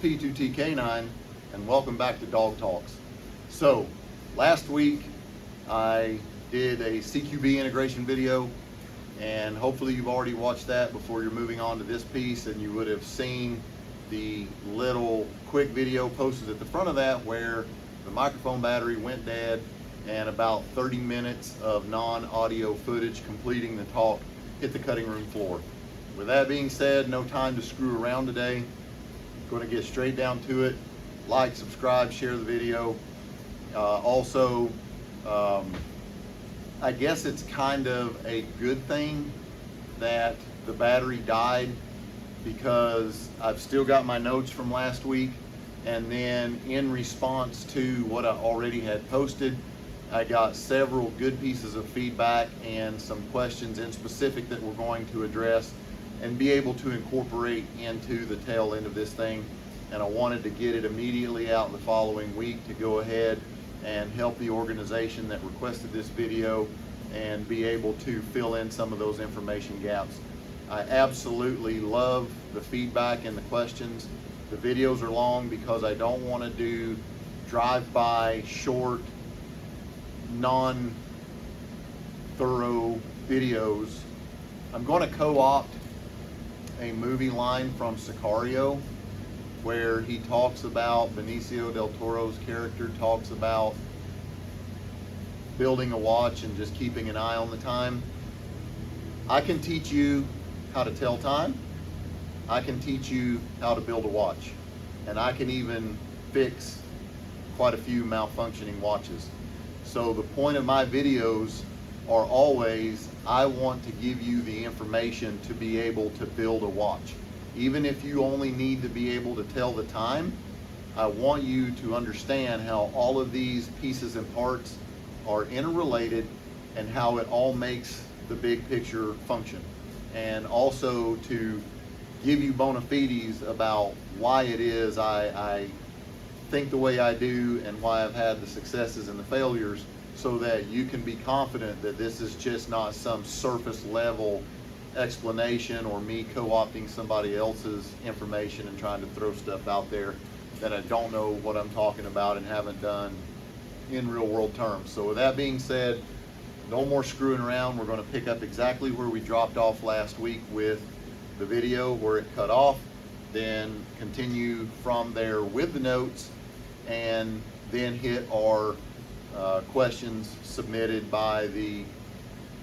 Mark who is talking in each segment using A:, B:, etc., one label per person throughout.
A: P2T Canine, and welcome back to Dog Talks. So, last week I did a CQB integration video, and hopefully you've already watched that before you're moving on to this piece, and you would have seen the little quick video posted at the front of that where the microphone battery went dead and about 30 minutes of non-audio footage completing the talk hit the cutting room floor. With that being said, no time to screw around today. Going to get straight down to it. Like, subscribe, share the video. Also, I guess it's kind of a good thing that the battery died, because I've still got my notes from last week, and then in response to what I already had posted, I got several good pieces of feedback and some questions in specific that we're going to address and be able to incorporate into the tail end of this thing. And I wanted to get it immediately out the following week to go ahead and help the organization that requested this video and be able to fill in some of those information gaps. I absolutely love the feedback and the questions. The videos are long because I don't want to do drive-by, short, non-thorough videos. I'm going to co-opt a movie line from Sicario where he talks about, Benicio del Toro's character talks about building a watch and just keeping an eye on the time. I can teach you how to tell time. I can teach you how to build a watch, and I can even fix quite a few malfunctioning watches. So the point of my videos are always, I want to give you the information to be able to build a watch. Even if you only need to be able to tell the time, I want you to understand how all of these pieces and parts are interrelated and how it all makes the big picture function. And also to give you bona fides about why it is I think the way I do and why I've had the successes and the failures, so that you can be confident that this is just not some surface level explanation or me co-opting somebody else's information and trying to throw stuff out there that I don't know what I'm talking about and haven't done in real world terms. So with that being said, no more screwing around. We're going to pick up exactly where we dropped off last week with the video where it cut off, then continue from there with the notes, and then hit our questions submitted by the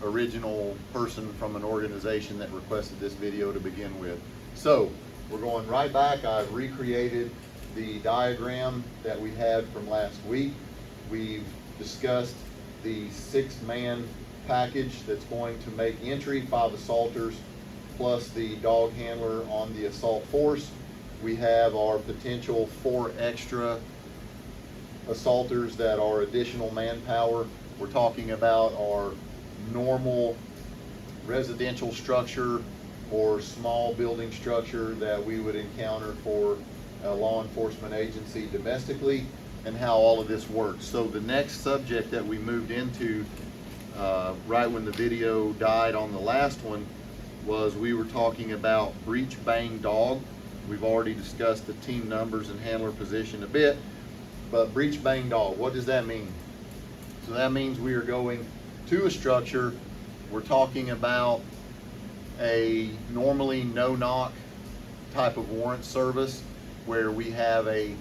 A: original person from an organization that requested this video to begin with. So we're going right back. I've recreated the diagram that we had from last week. We've discussed the 6-man package that's going to make entry, 5 assaulters plus the dog handler on the assault force. We have our potential 4 extra assaulters that are additional manpower. We're talking about our normal residential structure or small building structure that we would encounter for a law enforcement agency domestically, and how all of this works. So the next subject that we moved into right when the video died on the last one was we were talking about breech bang dog. We've already discussed the team numbers and handler position a bit, but breech bang dog, what does that mean? So that means we are going to a structure. We're talking about a normally no-knock type of warrant service where we have a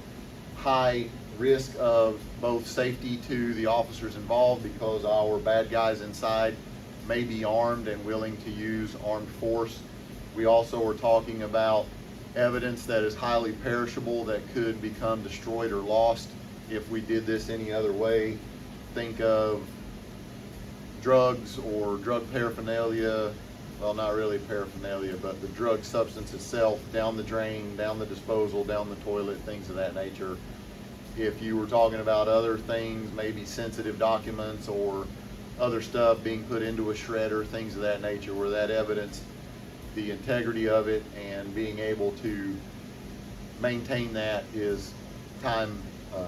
A: high risk of both safety to the officers involved because our bad guys inside may be armed and willing to use armed force. We also are talking about evidence that is highly perishable that could become destroyed or lost if we did this any other way. Think of drugs or drug paraphernalia, well, not really paraphernalia, but the drug substance itself down the drain, down the disposal, down the toilet, things of that nature. If you were talking about other things, maybe sensitive documents or other stuff being put into a shredder, things of that nature, where that evidence, the integrity of it and being able to maintain that is time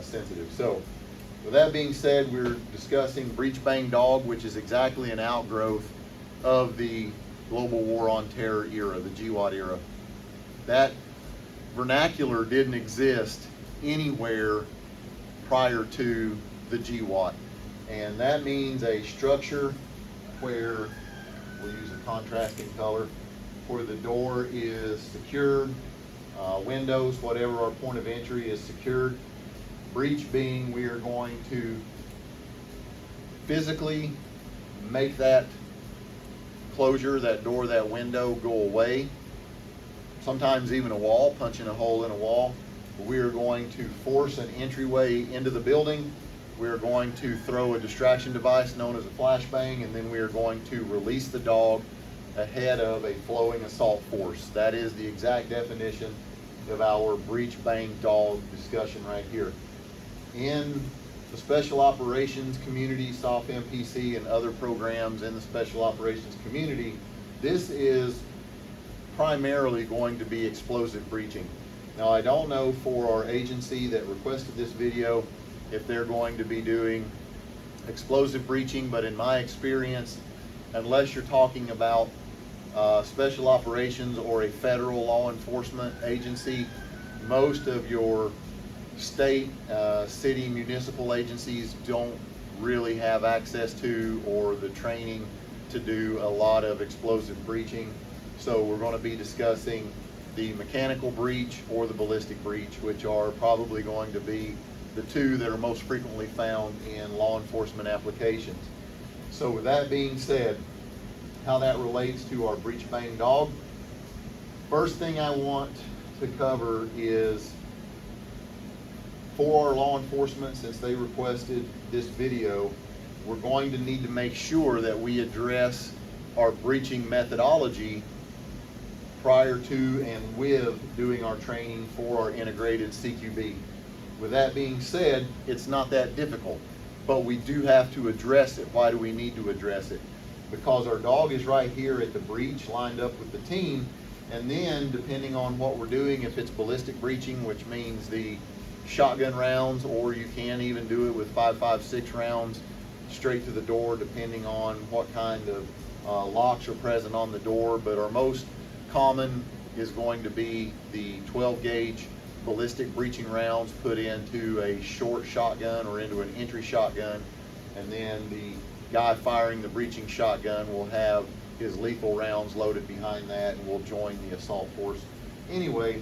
A: sensitive. So with that being said, we're discussing breech bang dog, which is exactly an outgrowth of the global war on terror era, the GWOT era. That vernacular didn't exist anywhere prior to the GWAT. And that means a structure where, we'll use a contrasting color, where the door is secured, windows, whatever our point of entry, is secured. Breach being we are going to physically make that closure, that door, that window go away. Sometimes even a wall, punching a hole in a wall. We are going to force an entryway into the building. We are going to throw a distraction device known as a flashbang, and then we are going to release the dog ahead of a flowing assault force. That is the exact definition of our breach bang dog discussion right here. In the special operations community, SOF MPC, and other programs in the special operations community, this is primarily going to be explosive breaching. Now, I don't know for our agency that requested this video if they're going to be doing explosive breaching, but in my experience, unless you're talking about special operations or a federal law enforcement agency, most of your state, city, municipal agencies don't really have access to or the training to do a lot of explosive breaching. So we're going to be discussing the mechanical breach or the ballistic breach, which are probably going to be the two that are most frequently found in law enforcement applications. So with that being said, how that relates to our breach bang dog, first thing I want to cover is, for our law enforcement, since they requested this video, we're going to need to make sure that we address our breaching methodology prior to and with doing our training for our integrated CQB. With that being said, it's not that difficult, but we do have to address it. Why do we need to address it? Because our dog is right here at the breach, lined up with the team, and then depending on what we're doing, if it's ballistic breaching, which means the shotgun rounds, or you can even do it with 5.56 rounds straight to the door, depending on what kind of locks are present on the door. But our most common is going to be the 12 gauge ballistic breaching rounds put into a short shotgun or into an entry shotgun, and then the guy firing the breaching shotgun will have his lethal rounds loaded behind that and will join the assault force. Anyway,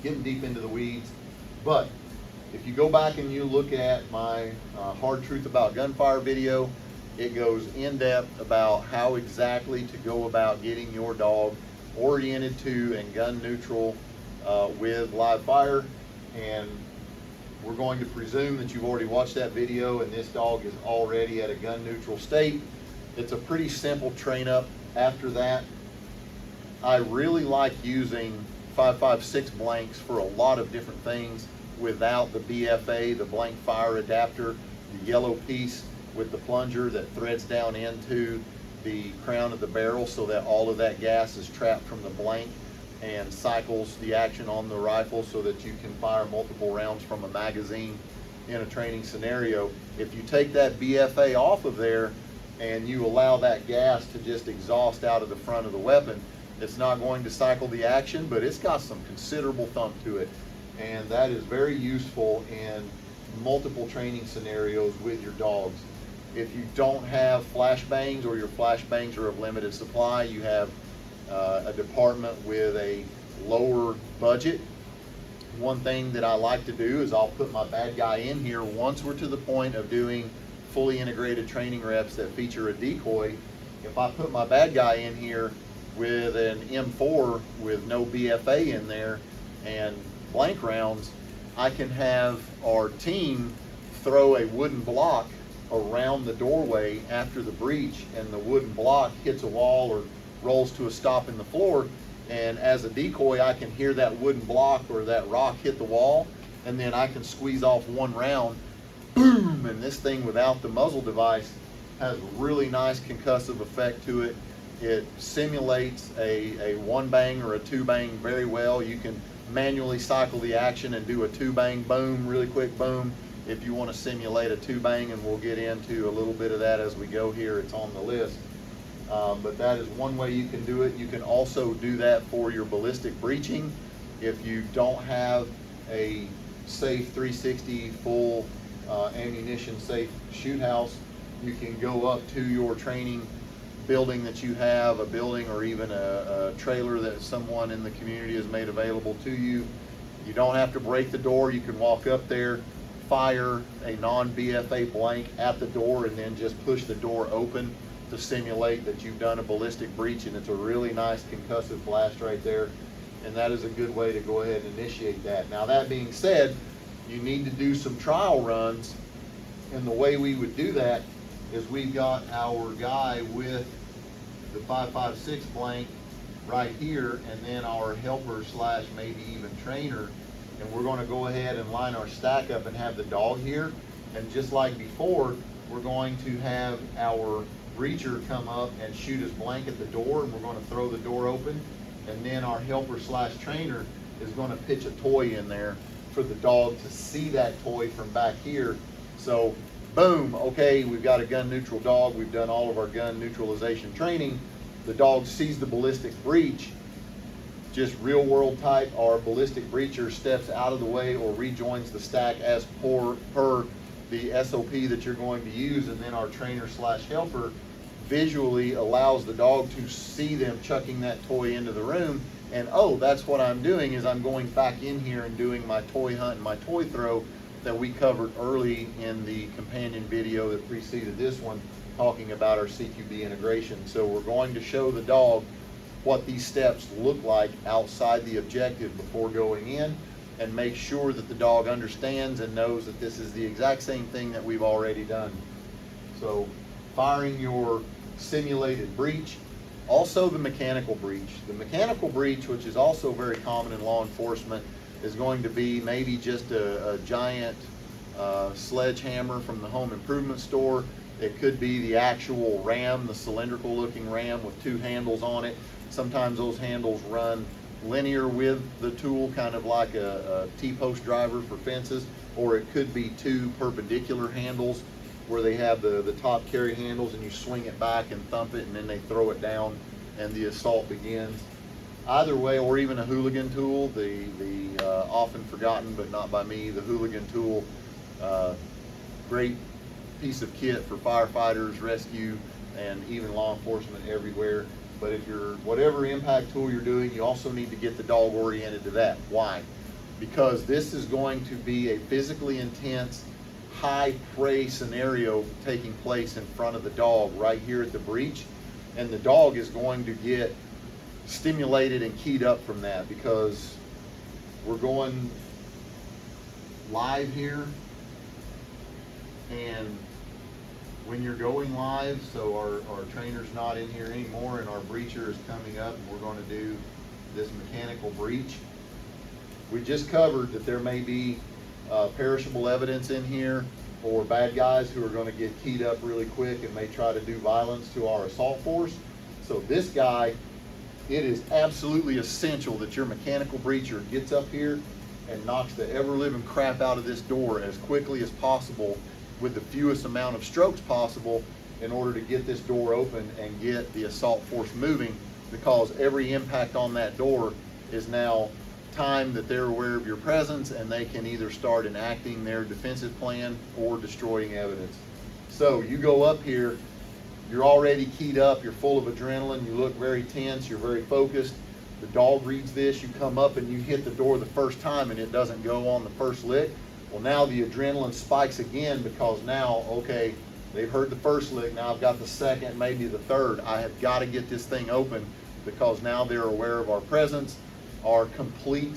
A: getting deep into the weeds, but if you go back and you look at my Hard Truth About Gunfire video, it goes in depth about how exactly to go about getting your dog oriented to and gun neutral with live fire. And we're going to presume that you've already watched that video and this dog is already at a gun neutral state. It's a pretty simple train up after that. I really like using 5.56 blanks for a lot of different things without the BFA, the blank fire adapter, the yellow piece with the plunger that threads down into the crown of the barrel so that all of that gas is trapped from the blank and cycles the action on the rifle so that you can fire multiple rounds from a magazine in a training scenario. If you take that BFA off of there and you allow that gas to just exhaust out of the front of the weapon, it's not going to cycle the action, but it's got some considerable thump to it. And that is very useful in multiple training scenarios with your dogs. If you don't have flashbangs or your flashbangs are of limited supply, you have a department with a lower budget, one thing that I like to do is I'll put my bad guy in here once we're to the point of doing fully integrated training reps that feature a decoy. If I put my bad guy in here with an M4 with no BFA in there and blank rounds, I can have our team throw a wooden block around the doorway after the breach, and the wooden block hits a wall or rolls to a stop in the floor, and as a decoy I can hear that wooden block or that rock hit the wall, and then I can squeeze off one round, boom, and this thing without the muzzle device has a really nice concussive effect to it. It simulates a one bang or a two bang very well. You can manually cycle the action and do a two bang boom, really quick boom, if you want to simulate a two bang, and we'll get into a little bit of that as we go here. It's on the list. But that is one way you can do it. You can also do that for your ballistic breaching. If you don't have a safe 360 full ammunition safe shoot house, you can go up to your training building that you have, a building or even a trailer that someone in the community has made available to you. You don't have to break the door. You can walk up there, fire a non-BFA blank at the door, and then just push the door open to simulate that you've done a ballistic breach, and it's a really nice concussive blast right there. And that is a good way to go ahead and initiate that. Now, that being said, you need to do some trial runs, and the way we would do that is we've got our guy with the 5.56 blank right here, and then our helper slash maybe even trainer, and we're going to go ahead and line our stack up and have the dog here. And just like before, we're going to have our breacher come up and shoot his blank at the door, and we're going to throw the door open, and then our helper slash trainer is going to pitch a toy in there for the dog to see that toy from back here. So boom, okay, we've got a gun neutral dog. We've done all of our gun neutralization training. The dog sees the ballistic breach, just real world type. Our ballistic breacher steps out of the way or rejoins the stack as per the SOP that you're going to use, and then our trainer slash helper visually allows the dog to see them chucking that toy into the room, and oh, that's what I'm doing, is I'm going back in here and doing my toy hunt and my toy throw that we covered early in the companion video that preceded this one, talking about our CQB integration. So we're going to show the dog what these steps look like outside the objective before going in, and make sure that the dog understands and knows that this is the exact same thing that we've already done. So firing your simulated breach, also the mechanical breach. The mechanical breach, which is also very common in law enforcement, is going to be maybe just a giant sledgehammer from the home improvement store. It could be the actual ram, the cylindrical looking ram with two handles on it. Sometimes those handles run linear with the tool, kind of like a T-post driver for fences, or it could be two perpendicular handles where they have the top carry handles, and you swing it back and thump it, and then they throw it down and the assault begins. Either way, or even a hooligan tool, the often forgotten but not by me, the hooligan tool, great piece of kit for firefighters, rescue, and even law enforcement everywhere. But if you're, whatever impact tool you're doing, you also need to get the dog oriented to that. Why? Because this is going to be a physically intense, high prey scenario taking place in front of the dog right here at the breach, and the dog is going to get stimulated and keyed up from that, because we're going live here, and when you're going live, so our trainer's not in here anymore and our breacher is coming up, and we're going to do this mechanical breach. We just covered that there may be perishable evidence in here, or bad guys who are going to get keyed up really quick and may try to do violence to our assault force. So this guy, it is absolutely essential that your mechanical breacher gets up here and knocks the ever-living crap out of this door as quickly as possible with the fewest amount of strokes possible, in order to get this door open and get the assault force moving, because every impact on that door is now time that they're aware of your presence, and they can either start enacting their defensive plan or destroying evidence. So you go up here, you're already keyed up, you're full of adrenaline, you look very tense, you're very focused. The dog reads this, you come up and you hit the door the first time and it doesn't go on the first lick. Well, now the adrenaline spikes again, because now, okay, they've heard the first lick, now I've got the second, maybe the third. I have got to get this thing open, because now they're aware of our presence. Our complete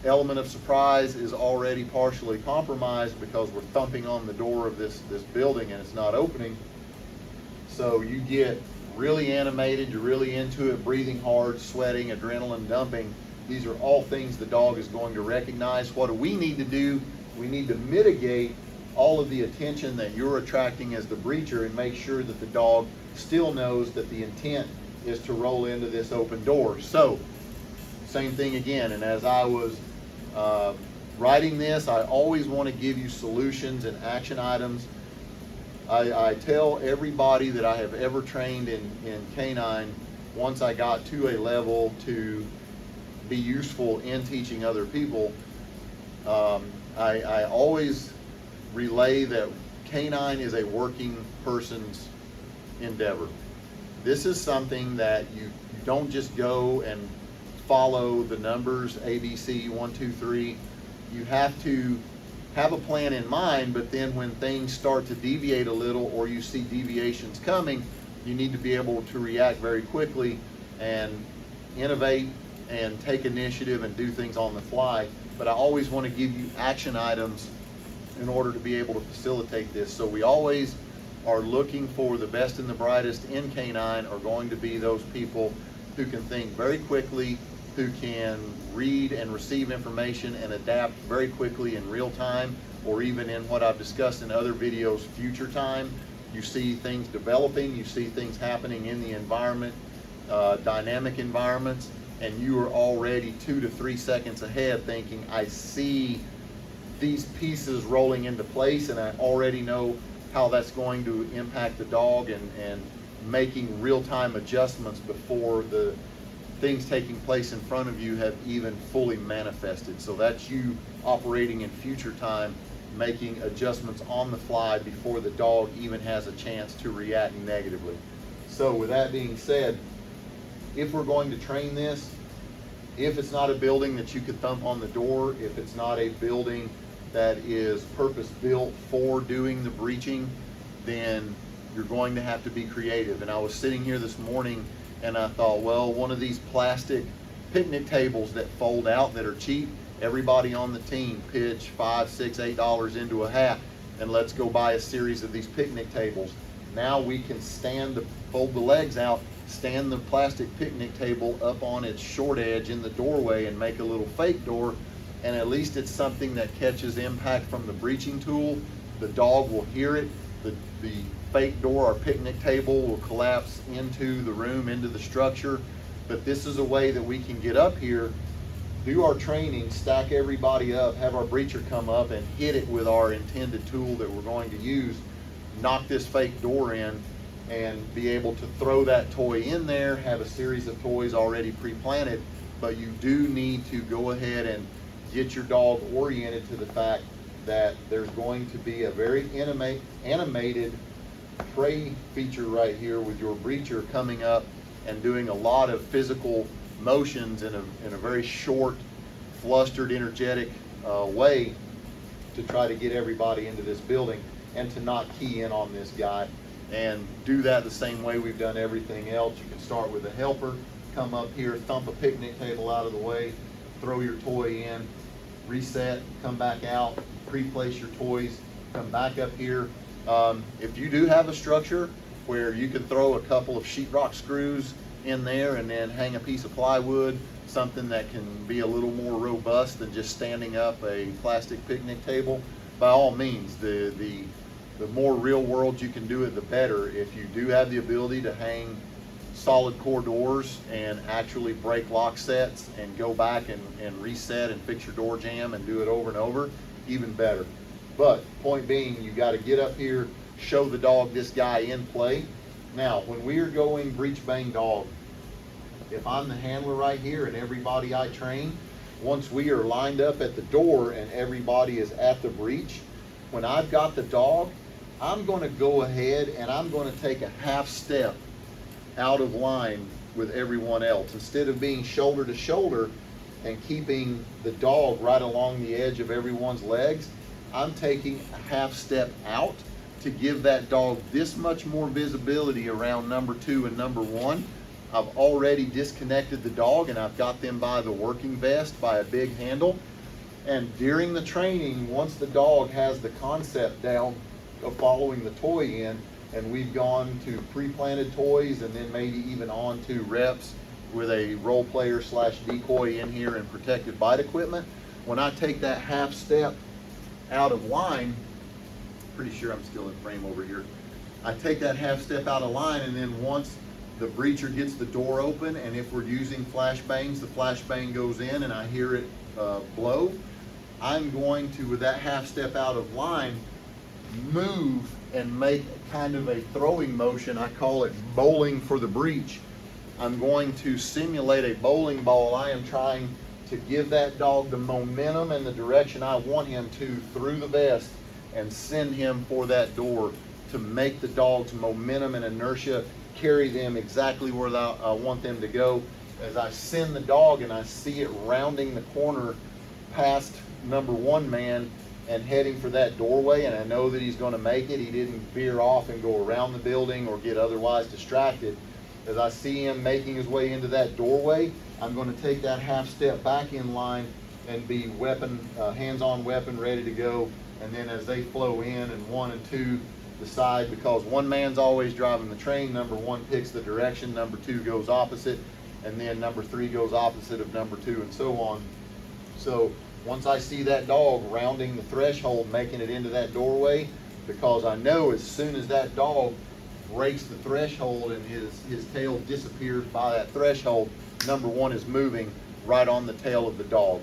A: element of surprise is already partially compromised, because we're thumping on the door of this building and it's not opening. So you get really animated, you're really into it, breathing hard, sweating, adrenaline dumping. These are all things the dog is going to recognize. What do we need to do? We need to mitigate all of the attention that you're attracting as the breacher, and make sure that the dog still knows that the intent is to roll into this open door. So, same thing again, and as I was writing this, I always want to give you solutions and action items. I tell everybody that I have ever trained in Canine, once I got to a level to be useful in teaching other people, I always relay that Canine is a working person's endeavor. This is something that you don't just go and follow the numbers, ABC, 1, 2, 3. You have to have a plan in mind, but then when things start to deviate a little or you see deviations coming, you need to be able to react very quickly and innovate and take initiative and do things on the fly. But I always want to give you action items in order to be able to facilitate this. So we always are looking for the best and the brightest in Canine are going to be those people who can think very quickly, who can read and receive information and adapt very quickly in real time, or even in what I've discussed in other videos, future time. You see things developing, you see things happening in the environment, dynamic environments, and you are already 2 to 3 seconds ahead thinking, I see these pieces rolling into place and I already know how that's going to impact the dog, and making real-time adjustments before the things taking place in front of you have even fully manifested. So that's you operating in future time, making adjustments on the fly before the dog even has a chance to react negatively. So with that being said, if we're going to train this, if it's not a building that you could thump on the door, if it's not a building that is purpose built for doing the breaching, then you're going to have to be creative. And I was sitting here this morning and I thought, well, one of these plastic picnic tables that fold out that are cheap, everybody on the team pitch $5, $6, $8 into a hat, and let's go buy a series of these picnic tables. Now we can fold the legs out, stand the plastic picnic table up on its short edge in the doorway and make a little fake door, and at least it's something that catches impact from the breaching tool. The dog will hear it. The fake door or picnic table will collapse into the room, into the structure. But this is a way that we can get up here, do our training, stack everybody up, have our breacher come up and hit it with our intended tool that we're going to use, knock this fake door in, and be able to throw that toy in there, have a series of toys already pre-planted. But you do need to go ahead and get your dog oriented to the fact that there's going to be a very animated prey feature right here with your breacher coming up and doing a lot of physical motions in a very short, flustered, energetic way to try to get everybody into this building and to not key in on this guy. And do that the same way we've done everything else. You can start with a helper, come up here, thump a picnic table out of the way, throw your toy in, reset, come back out, pre-place your toys, come back up here. If you do have a structure where you can throw a couple of sheetrock screws in there and then hang a piece of plywood, something that can be a little more robust than just standing up a plastic picnic table, by all means. The more real world you can do it, the better. If you do have the ability to hang solid core doors and actually break lock sets and go back and reset and fix your door jamb and do it over and over, even better. But point being, you got to get up here, show the dog this guy in play. Now, when we are going breach bang dog, if I'm the handler right here and everybody I train, once we are lined up at the door and everybody is at the breach, when I've got the dog, I'm going to go ahead and I'm going to take a half step out of line with everyone else. Instead of being shoulder to shoulder and keeping the dog right along the edge of everyone's legs, I'm taking a half step out to give that dog this much more visibility around number 2 and number 1. I've already disconnected the dog and I've got them by the working vest, by a big handle. And during the training, once the dog has the concept down of following the toy in, and we've gone to pre-planted toys and then maybe even on to reps with a role player / decoy in here and protected bite equipment, when I take that half step out of line, pretty sure I'm still in frame over here, I take that half step out of line, and then once the breacher gets the door open, and if we're using flashbangs, the flashbang goes in and I hear it blow, I'm going to, with that half step out of line, move and make kind of a throwing motion. I call it bowling for the breach. I'm going to simulate a bowling ball. I am trying to give that dog the momentum and the direction I want him to through the vest and send him for that door to make the dog's momentum and inertia carry them exactly where I want them to go. As I send the dog and I see it rounding the corner past number one man and heading for that doorway, and I know that he's going to make it. He didn't veer off and go around the building or get otherwise distracted. As I see him making his way into that doorway, I'm going to take that half step back in line and be hands-on weapon ready to go. And then as they flow in and 1 and 2 decide, because one man's always driving the train, number 1 picks the direction, number 2 goes opposite, and then number 3 goes opposite of number 2, and so on. So once I see that dog rounding the threshold, making it into that doorway, because I know as soon as that dog breaks the threshold and his tail disappears by that threshold, number 1 is moving right on the tail of the dog.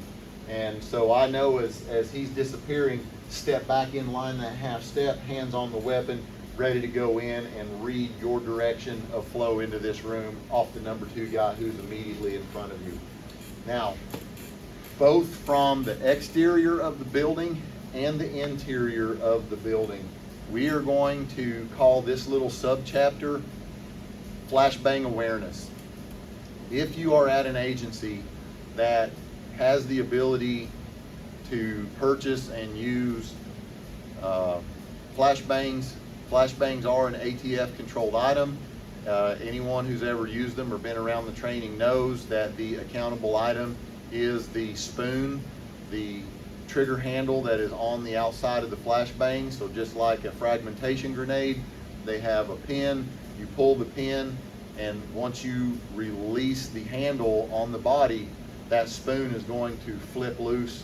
A: And so I know as he's disappearing, step back in line that half step, hands on the weapon, ready to go in and read your direction of flow into this room off the number 2 guy who's immediately in front of you. Now, both from the exterior of the building and the interior of the building, we are going to call this little subchapter Flashbang Awareness. If you are at an agency that has the ability to purchase and use flashbangs, flashbangs are an ATF controlled item. Anyone who's ever used them or been around the training knows that the accountable item is the spoon, the trigger handle that is on the outside of the flashbang. So just like a fragmentation grenade, they have a pin. You pull the pin, and once you release the handle on the body, that spoon is going to flip loose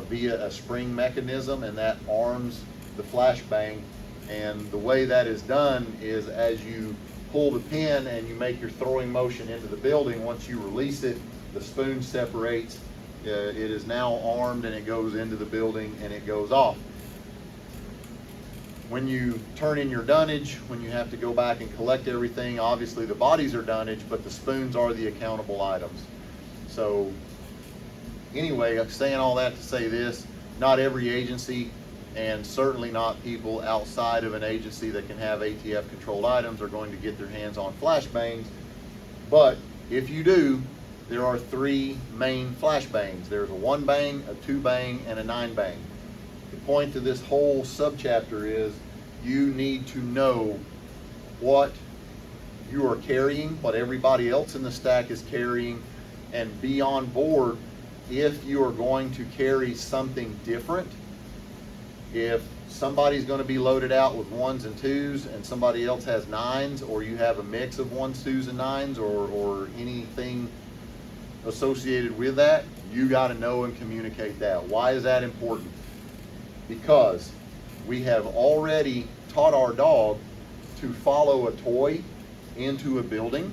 A: via a spring mechanism, and that arms the flashbang. And the way that is done is as you pull the pin and you make your throwing motion into the building, once you release it, the spoon separates. It is now armed and it goes into the building and it goes off. When you turn in your dunnage, when you have to go back and collect everything, obviously the bodies are dunnage, but the spoons are the accountable items. So anyway, I'm saying all that to say this: not every agency, and certainly not people outside of an agency that can have ATF controlled items, are going to get their hands on flashbangs. But if you do, there are 3 main flashbangs. There's a 1 bang, a 2 bang, and a 9 bang. The point to this whole subchapter is you need to know what you are carrying, what everybody else in the stack is carrying, and be on board if you are going to carry something different. If somebody's going to be loaded out with 1s and 2s and somebody else has 9s, or you have a mix of 1s, 2s, and 9s, or anything associated with that, you got to know and communicate that. Why is that important? Because we have already taught our dog to follow a toy into a building.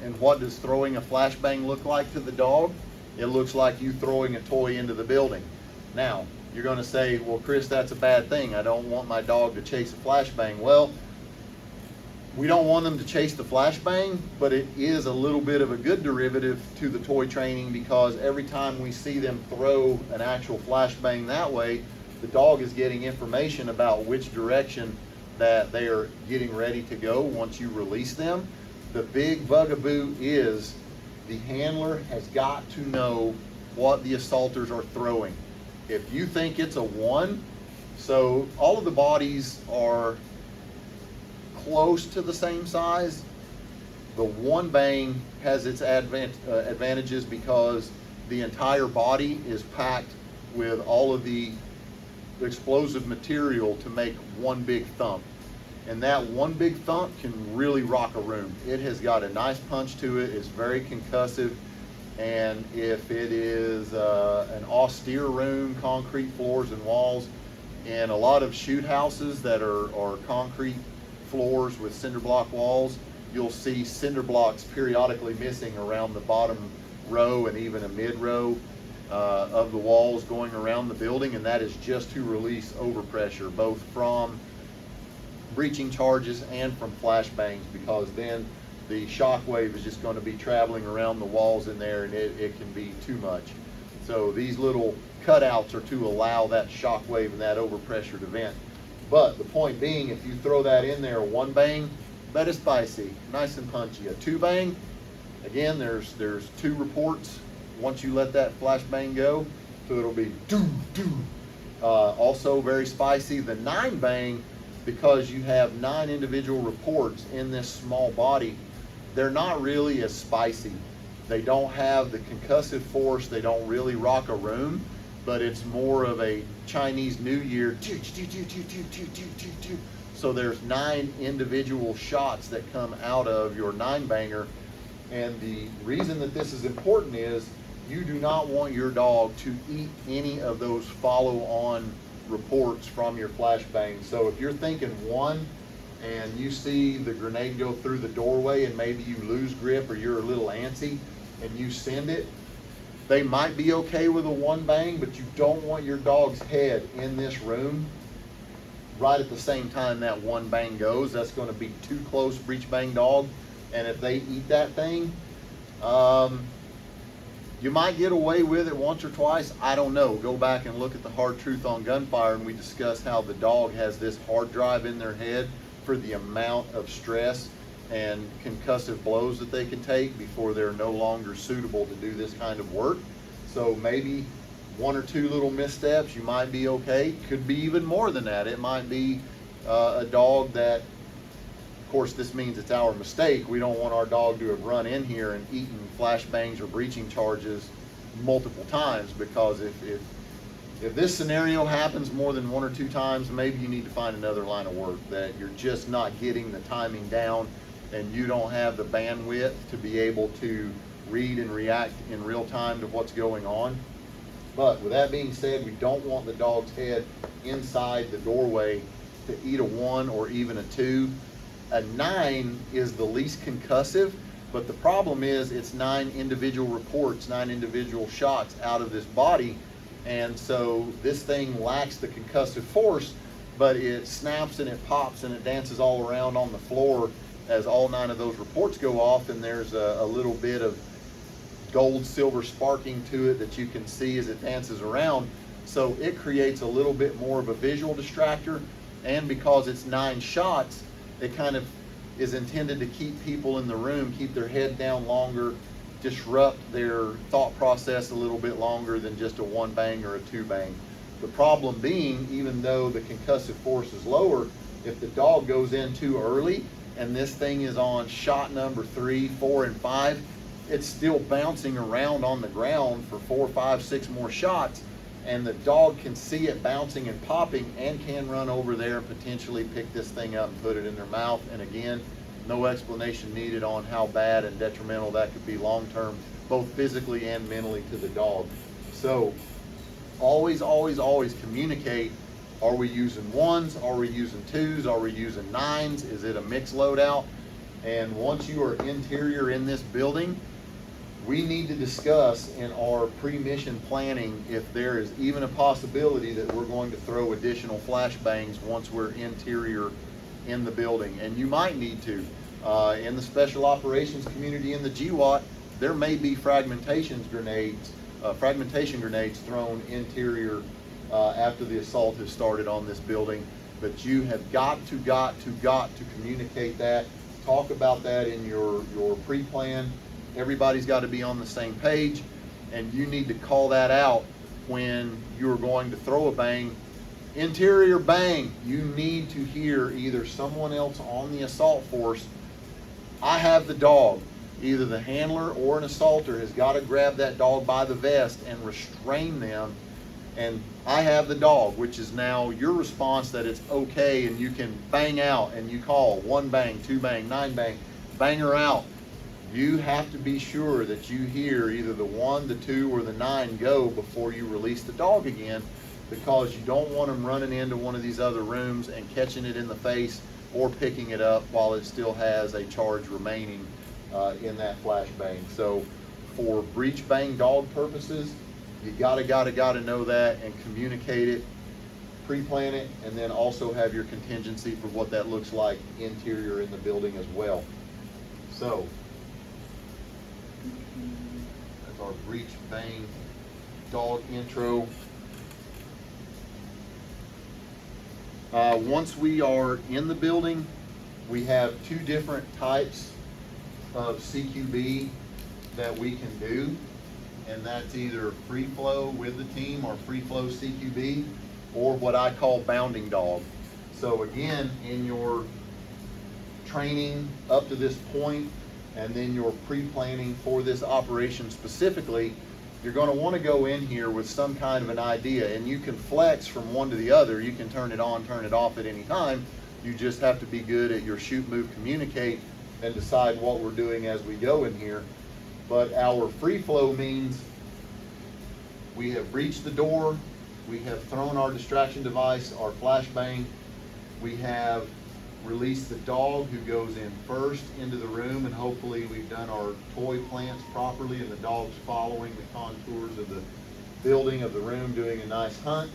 A: And what does throwing a flashbang look like to the dog? It looks like you throwing a toy into the building. Now, you're going to say, well, Chris, that's a bad thing. I don't want my dog to chase a flashbang. Well, we don't want them to chase the flashbang, but it is a little bit of a good derivative to the toy training, because every time we see them throw an actual flashbang that way, the dog is getting information about which direction that they are getting ready to go once you release them. The big bugaboo is the handler has got to know what the assaulters are throwing. If you think it's a 1, so all of the bodies are close to the same size. The 1 bang has its advantages because the entire body is packed with all of the explosive material to make one big thump. And that one big thump can really rock a room. It has got a nice punch to it. It's very concussive. And if it is an austere room, concrete floors and walls, and a lot of shoot houses that are concrete floors with cinder block walls, you'll see cinder blocks periodically missing around the bottom row and even a mid row of the walls going around the building, and that is just to release overpressure, both from breaching charges and from flashbangs, because then the shock wave is just going to be traveling around the walls in there, and it can be too much. So these little cutouts are to allow that shock wave and that overpressured event. But the point being, if you throw that in there, one bang, bet it's spicy, nice and punchy. A two bang, again, there's two reports once you let that flashbang go, so it'll be doo doo. Also very spicy. The nine bang, because you have 9 individual reports in this small body, they're not really as spicy. They don't have the concussive force, they don't really rock a room, but it's more of a Chinese New Year. So there's 9 individual shots that come out of your 9-banger. And the reason that this is important is you do not want your dog to eat any of those follow-on reports from your flashbang. So if you're thinking one and you see the grenade go through the doorway and maybe you lose grip or you're a little antsy and you send it, they might be okay with a one bang, but you don't want your dog's head in this room right at the same time that one bang goes. That's going to be too close, breech bang dog. And if they eat that thing, you might get away with it once or twice. I don't know. Go back and look at the Hard Truth on Gunfire, and we discuss how the dog has this hard drive in their head for the amount of stress and concussive blows that they can take before they're no longer suitable to do this kind of work. So maybe 1 or 2 little missteps, you might be okay. Could be even more than that. It might be a dog that, of course, this means it's our mistake. We don't want our dog to have run in here and eaten flashbangs or breaching charges multiple times, because if this scenario happens more than 1 or 2 times, maybe you need to find another line of work, that you're just not getting the timing down and you don't have the bandwidth to be able to read and react in real time to what's going on. But with that being said, we don't want the dog's head inside the doorway to eat a 1 or even a 2. A 9 is the least concussive, but the problem is it's 9 individual reports, 9 individual shots out of this body, and so this thing lacks the concussive force, but it snaps and it pops and it dances all around on the floor as all 9 of those reports go off, and there's a little bit of gold silver sparking to it that you can see as it dances around. So it creates a little bit more of a visual distractor, and because it's 9 shots, it kind of is intended to keep people in the room, keep their head down longer, disrupt their thought process a little bit longer than just a 1 bang or a 2 bang. The problem being, even though the concussive force is lower, if the dog goes in too early and this thing is on shot number 3, 4, and 5, it's still bouncing around on the ground for 4, 5, 6 more shots, and the dog can see it bouncing and popping and can run over there and potentially pick this thing up and put it in their mouth. And again, no explanation needed on how bad and detrimental that could be long term, both physically and mentally, to the dog. So always, always, always communicate. Are we using 1s? Are we using 2s? Are we using 9s? Is it a mixed loadout? And once you are interior in this building, we need to discuss in our pre-mission planning if there is even a possibility that we're going to throw additional flashbangs once we're interior in the building. And you might need to. In the special operations community in the GWAT, there may be fragmentation grenades thrown interior after the assault has started on this building. But you have got to communicate that. Talk about that in your pre-plan. Everybody's got to be on the same page, and you need to call that out when you're going to throw a bang. Interior bang, you need to hear either someone else on the assault force, I have the dog. Either the handler or an assaulter has got to grab that dog by the vest and restrain them, and I have the dog, which is now your response that it's okay, and you can bang out, and you call 1 bang, 2 bang, 9 bang, bang her out. You have to be sure that you hear either the 1, the 2, or the 9 go before you release the dog again, because you don't want them running into one of these other rooms and catching it in the face or picking it up while it still has a charge remaining in that flashbang. So for breech bang dog purposes, you gotta know that and communicate it, pre-plan it, and then also have your contingency for what that looks like interior in the building as well. So, that's our breach bang dog intro. Once we are in the building, we have two different types of CQB that we can do, and that's either free flow with the team or free flow CQB, or what I call bounding dog. So again, in your training up to this point, and then your pre-planning for this operation specifically, you're going to want to go in here with some kind of an idea, and you can flex from one to the other. You can turn it on, turn it off at any time. You just have to be good at your shoot, move, communicate, and decide what we're doing as we go in here. But our free flow means we have breached the door, we have thrown our distraction device, our flashbang, we have released the dog who goes in first into the room, and hopefully we've done our toy plants properly and the dog's following the contours of the building of the room, doing a nice hunt.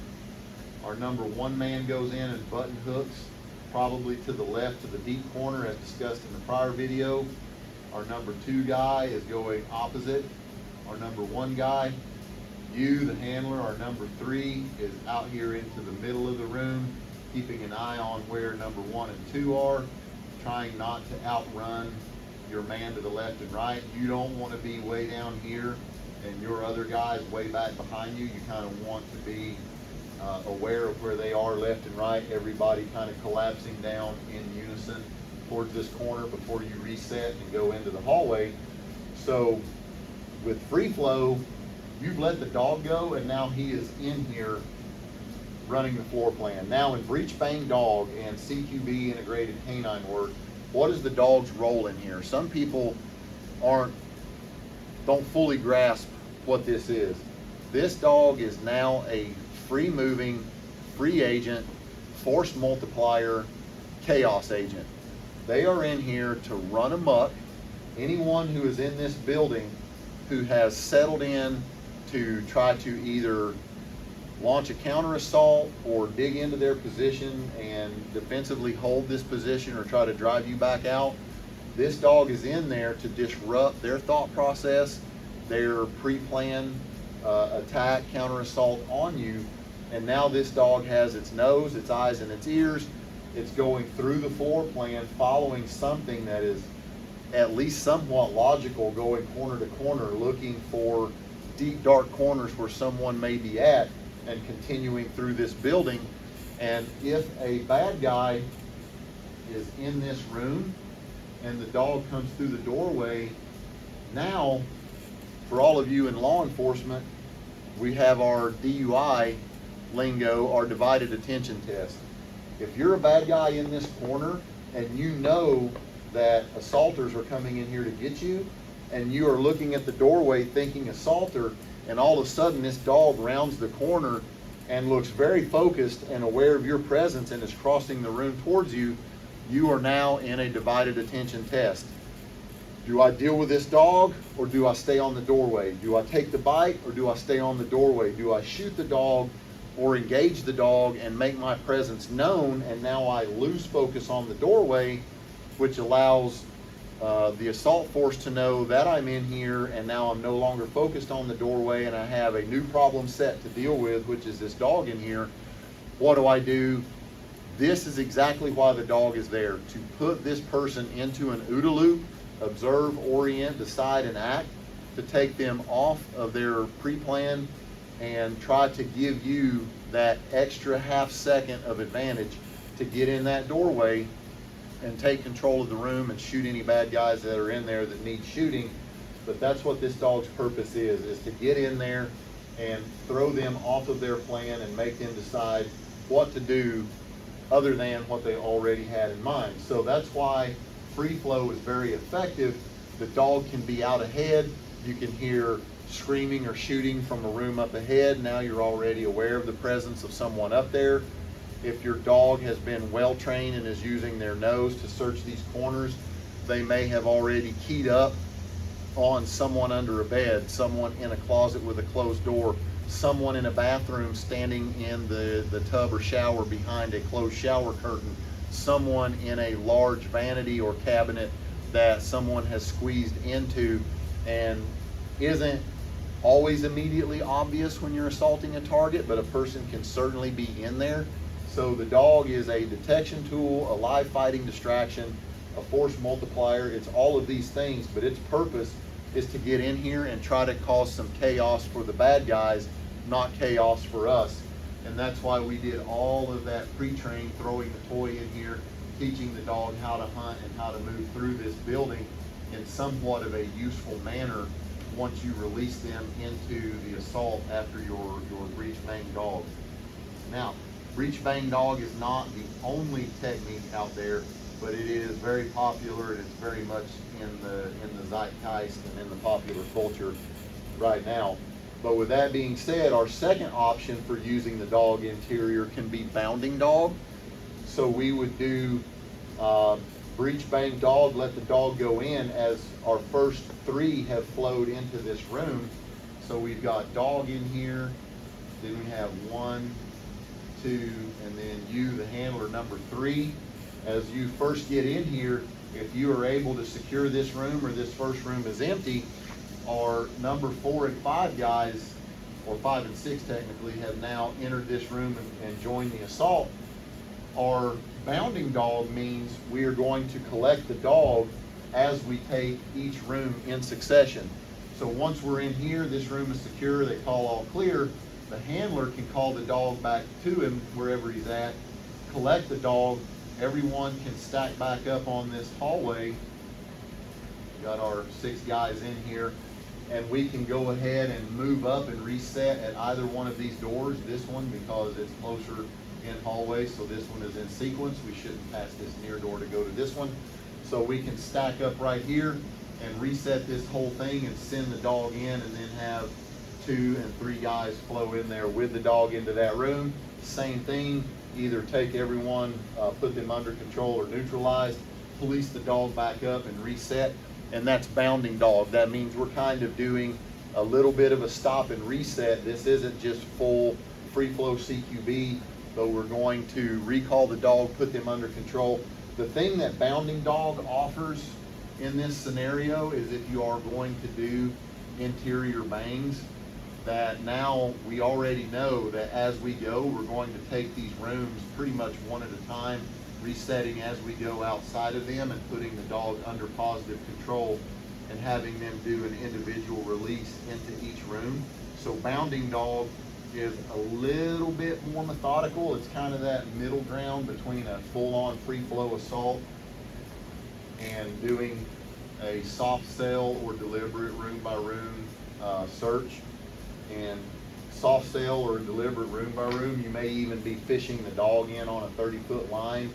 A: Our number one man goes in and button hooks probably to the left to the deep corner as discussed in the prior video. Our number two guy is going opposite our number one guy. You, the handler, our number three, is out here into the middle of the room, keeping an eye on where number one and two are, trying not to outrun your man to the left and right. You don't want to be way down here and your other guys way back behind you. You kind of want to be aware of where they are left and right, everybody kind of collapsing down in unison towards this corner before you reset and go into the hallway. So with free flow, you've let the dog go, and now he is in here running the floor plan. Now in breach bang dog and CQB integrated canine work, what is the dog's role in here? Some people don't fully grasp what this is. This dog is now a free moving, free agent, force multiplier, chaos agent. They are in here to run amok. Anyone who is in this building who has settled in to try to either launch a counter assault or dig into their position and defensively hold this position or try to drive you back out, this dog is in there to disrupt their thought process, their pre-planned attack, counter assault on you. And now this dog has its nose, its eyes, and its ears. It's going through the floor plan, following something that is at least somewhat logical, going corner to corner, looking for deep, dark corners where someone may be at, and continuing through this building. And if a bad guy is in this room and the dog comes through the doorway, now, for all of you in law enforcement, we have our DUI lingo, our divided attention test. If you're a bad guy in this corner and you know that assaulters are coming in here to get you, and you are looking at the doorway thinking assaulter, and all of a sudden this dog rounds the corner and looks very focused and aware of your presence and is crossing the room towards you, you are now in a divided attention test. Do I deal with this dog, or do I stay on the doorway? Do I take the bite, or do I stay on the doorway? Do I shoot the dog or engage the dog and make my presence known, and now I lose focus on the doorway, which allows the assault force to know that I'm in here, and now I'm no longer focused on the doorway, and I have a new problem set to deal with, which is this dog in here. What do I do? This is exactly why the dog is there, to put this person into an OODA loop, observe, orient, decide, and act, to take them off of their pre-plan and try to give you that extra half second of advantage to get in that doorway and take control of the room and shoot any bad guys that are in there that need shooting. But that's what this dog's purpose is to get in there and throw them off of their plan and make them decide what to do other than what they already had in mind. So that's why free flow is very effective. The dog can be out ahead. You can hear screaming or shooting from a room up ahead. Now you're already aware of the presence of someone up there. If your dog has been well trained and is using their nose to search these corners, they may have already keyed up on someone under a bed, someone in a closet with a closed door, someone in a bathroom standing in the tub or shower behind a closed shower curtain, someone in a large vanity or cabinet that someone has squeezed into and isn't always immediately obvious when you're assaulting a target, but a person can certainly be in there. So the dog is a detection tool, a live fighting distraction, a force multiplier. It's all of these things, but its purpose is to get in here and try to cause some chaos for the bad guys, not chaos for us. And that's why we did all of that pre-train, throwing the toy in here, teaching the dog how to hunt and how to move through this building in somewhat of a useful manner once you release them into the assault after your breech bang dog. Now, breech bang dog is not the only technique out there, but it is very popular and it's very much in the zeitgeist and in the popular culture right now. But with that being said, our second option for using the dog interior can be bounding dog. So we would do breech bang dog, let the dog go in as our first three have flowed into this room. So we've got dog in here, then we have 1, 2, and then you, the handler, number 3. As you first get in here, if you are able to secure this room or this first room is empty, our number 4 and 5 guys, or 5 and 6 technically, have now entered this room and joined the assault. Our bounding dog means we are going to collect the dog as we take each room in succession. So once we're in here, this room is secure, they call all clear, the handler can call the dog back to him wherever he's at, collect the dog, everyone can stack back up on this hallway. Got our 6 guys in here, and we can go ahead and move up and reset at either one of these doors. This one, because it's closer in hallway, so this one is in sequence. We shouldn't pass this near door to go to this one. So we can stack up right here and reset this whole thing and send the dog in, and then have 2 and 3 guys flow in there with the dog into that room. Same thing, either take everyone, put them under control or neutralized, police the dog back up and reset. And that's bounding dog. That means we're kind of doing a little bit of a stop and reset. This isn't just full free flow CQB, but we're going to recall the dog, put them under control. The thing that bounding dog offers in this scenario is if you are going to do interior bangs, that now we already know that as we go, we're going to take these rooms pretty much one at a time, resetting as we go outside of them and putting the dog under positive control and having them do an individual release into each room. So bounding dog is a little bit more methodical. It's kind of that middle ground between a full-on free flow assault and doing a soft sell or deliberate room by room search. And soft sell or deliberate room by room, you may even be fishing the dog in on a 30-foot line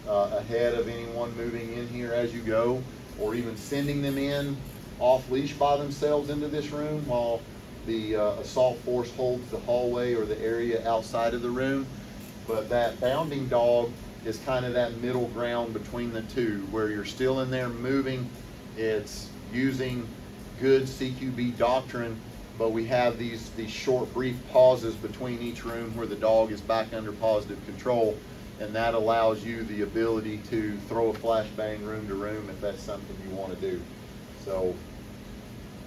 A: ahead of anyone moving in here as you go, or even sending them in off leash by themselves into this room while the assault force holds the hallway or the area outside of the room. But that bounding dog is kind of that middle ground between the two, where you're still in there moving. It's using good CQB doctrine, but we have these short, brief pauses between each room where the dog is back under positive control, and that allows you the ability to throw a flashbang room to room if that's something you want to do. So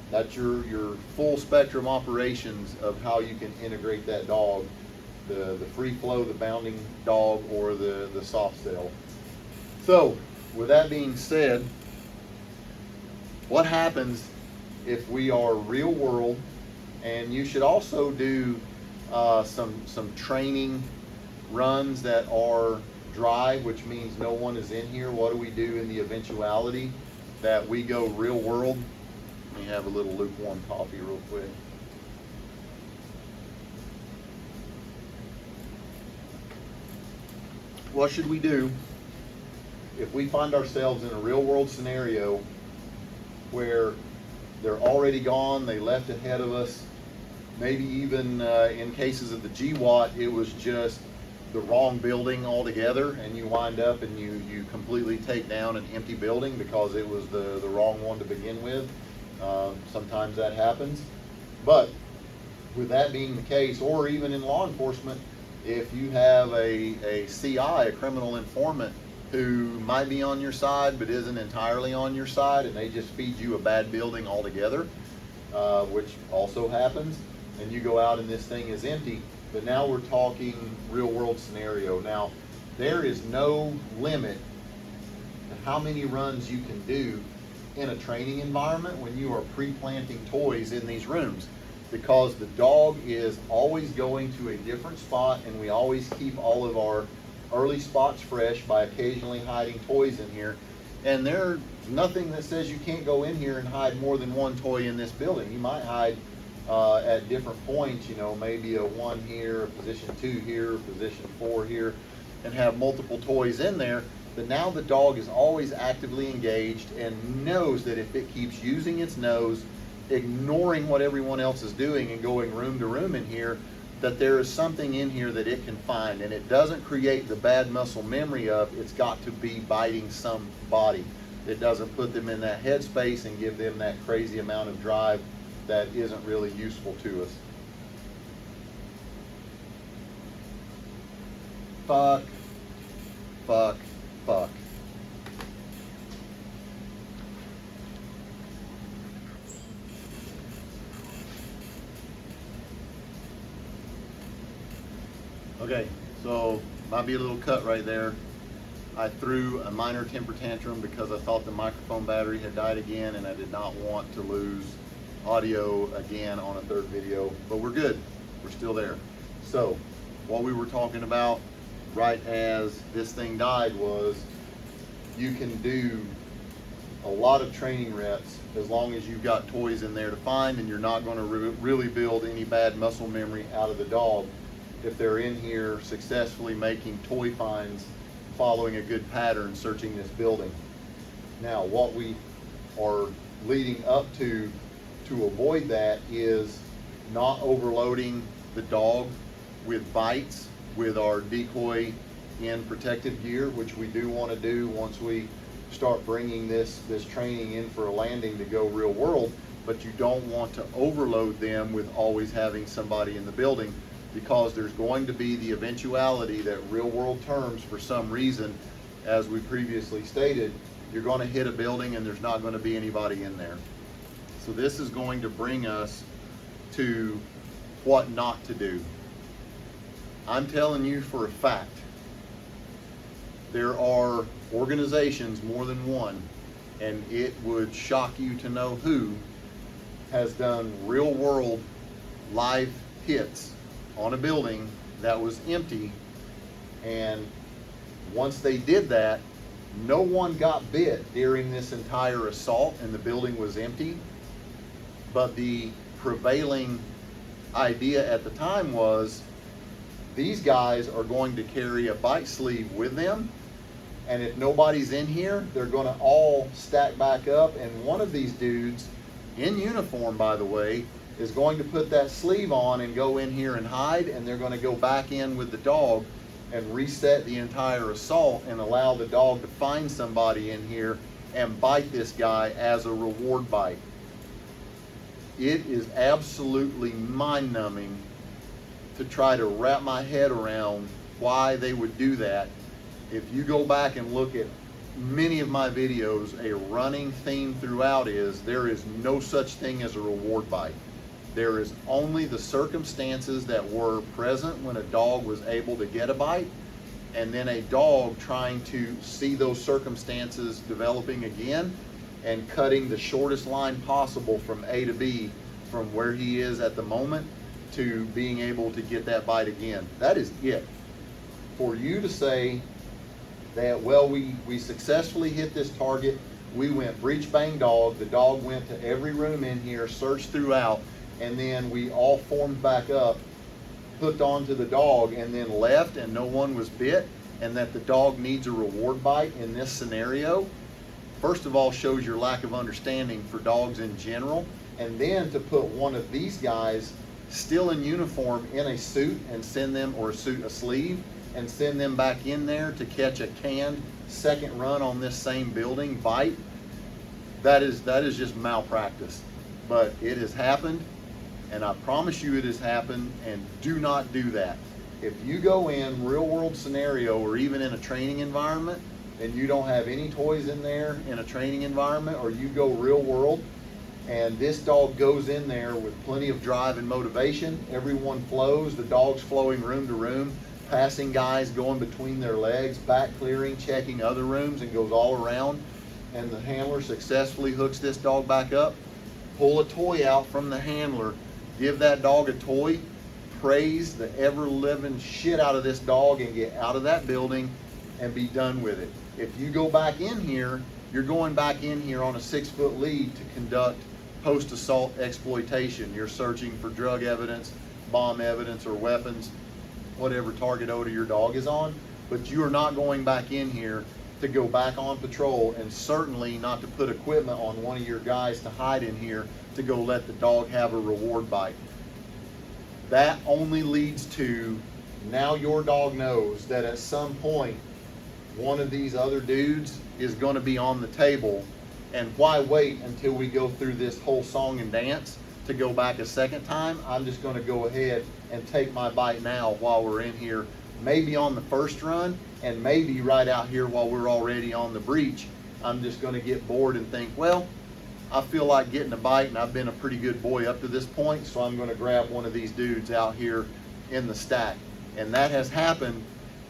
A: that's your full spectrum operations of how you can integrate that dog, the free flow, the bounding dog, or the soft sell. So with that being said, what happens if we are real world? And you should also do some training runs that are dry, which means no one is in here. What do we do in the eventuality that we go real world? Let me have a little lukewarm coffee real quick. What should we do if we find ourselves in a real world scenario where they're already gone, they left ahead of us? Maybe even in cases of the GWAT, it was just the wrong building altogether, and you wind up and you completely take down an empty building because it was the wrong one to begin with. Sometimes that happens. But with that being the case, or even in law enforcement, if you have a CI, a criminal informant, who might be on your side but isn't entirely on your side, and they just feed you a bad building altogether, which also happens, and you go out and this thing is empty. But now we're talking real world scenario. Now, there is no limit to how many runs you can do in a training environment when you are pre-planting toys in these rooms, because the dog is always going to a different spot, and we always keep all of our early spots fresh by occasionally hiding toys in here. And there's nothing that says you can't go in here and hide more than one toy in this building. You might hide at different points, you know, maybe a 1 here, a position 2 here, a position 4 here, and have multiple toys in there. But now the dog is always actively engaged and knows that if it keeps using its nose, ignoring what everyone else is doing and going room to room in here, that there is something in here that it can find. And it doesn't create the bad muscle memory of it's got to be biting somebody. It doesn't put them in that headspace and give them that crazy amount of drive that isn't really useful to us. Fuck, fuck, fuck. Okay, so might be a little cut right there. I threw a minor temper tantrum because I thought the microphone battery had died again, and I did not want to lose audio again on a third video, but we're good. We're still there. So what we were talking about right as this thing died was you can do a lot of training reps as long as you've got toys in there to find, and you're not going to really build any bad muscle memory out of the dog if they're in here successfully making toy finds, following a good pattern, searching this building. Now, what we are leading up to avoid that is not overloading the dog with bites with our decoy in protective gear, which we do want to do once we start bringing this training in for a landing to go real world. But you don't want to overload them with always having somebody in the building, because there's going to be the eventuality that real world terms, for some reason, as we previously stated, you're going to hit a building and there's not going to be anybody in there. So this is going to bring us to what not to do. I'm telling you for a fact, there are organizations, more than one, and it would shock you to know who has done real world live hits on a building that was empty, and once they did that, no one got bit during this entire assault and the building was empty. But the prevailing idea at the time was these guys are going to carry a bite sleeve with them, and if nobody's in here, they're going to all stack back up, and one of these dudes, in uniform by the way, is going to put that sleeve on and go in here and hide, and they're going to go back in with the dog and reset the entire assault and allow the dog to find somebody in here and bite this guy as a reward bite. It is absolutely mind-numbing to try to wrap my head around why they would do that. If you go back and look at many of my videos, a running theme throughout is there is no such thing as a reward bite. There is only the circumstances that were present when a dog was able to get a bite, and then a dog trying to see those circumstances developing again and cutting the shortest line possible from A to B, from where he is at the moment to being able to get that bite again. That is it. For you to say that, well, we successfully hit this target, we went breach bang dog, the dog went to every room in here, searched throughout, and then we all formed back up, hooked onto the dog, and then left and no one was bit, and that the dog needs a reward bite in this scenario, first of all, shows your lack of understanding for dogs in general. And then to put one of these guys still in uniform in a suit and send them, or a sleeve, and send them back in there to catch a canned second run on this same building bite, that is just malpractice. But it has happened, and I promise you it has happened, and do not do that. If you go in real world scenario or even in a training environment and you don't have any toys in there in a training environment, or you go real world and this dog goes in there with plenty of drive and motivation, everyone flows, the dog's flowing room to room, passing guys, going between their legs, back clearing, checking other rooms, and goes all around, and the handler successfully hooks this dog back up. Pull a toy out from the handler, give that dog a toy, praise the ever-living shit out of this dog, and get out of that building and be done with it. If you go back in here, you're going back in here on a 6-foot lead to conduct post-assault exploitation. You're searching for drug evidence, bomb evidence, or weapons, whatever target odor your dog is on, but you are not going back in here to go back on patrol, and certainly not to put equipment on one of your guys to hide in here to go let the dog have a reward bite. That only leads to, now your dog knows that at some point one of these other dudes is going to be on the table, and why wait until we go through this whole song and dance to go back a second time? I'm just going to go ahead and take my bite now while we're in here, maybe on the first run, and maybe right out here while we're already on the breach. I'm just going to get bored and think, well, I feel like getting a bite, and I've been a pretty good boy up to this point, so I'm going to grab one of these dudes out here in the stack. And that has happened,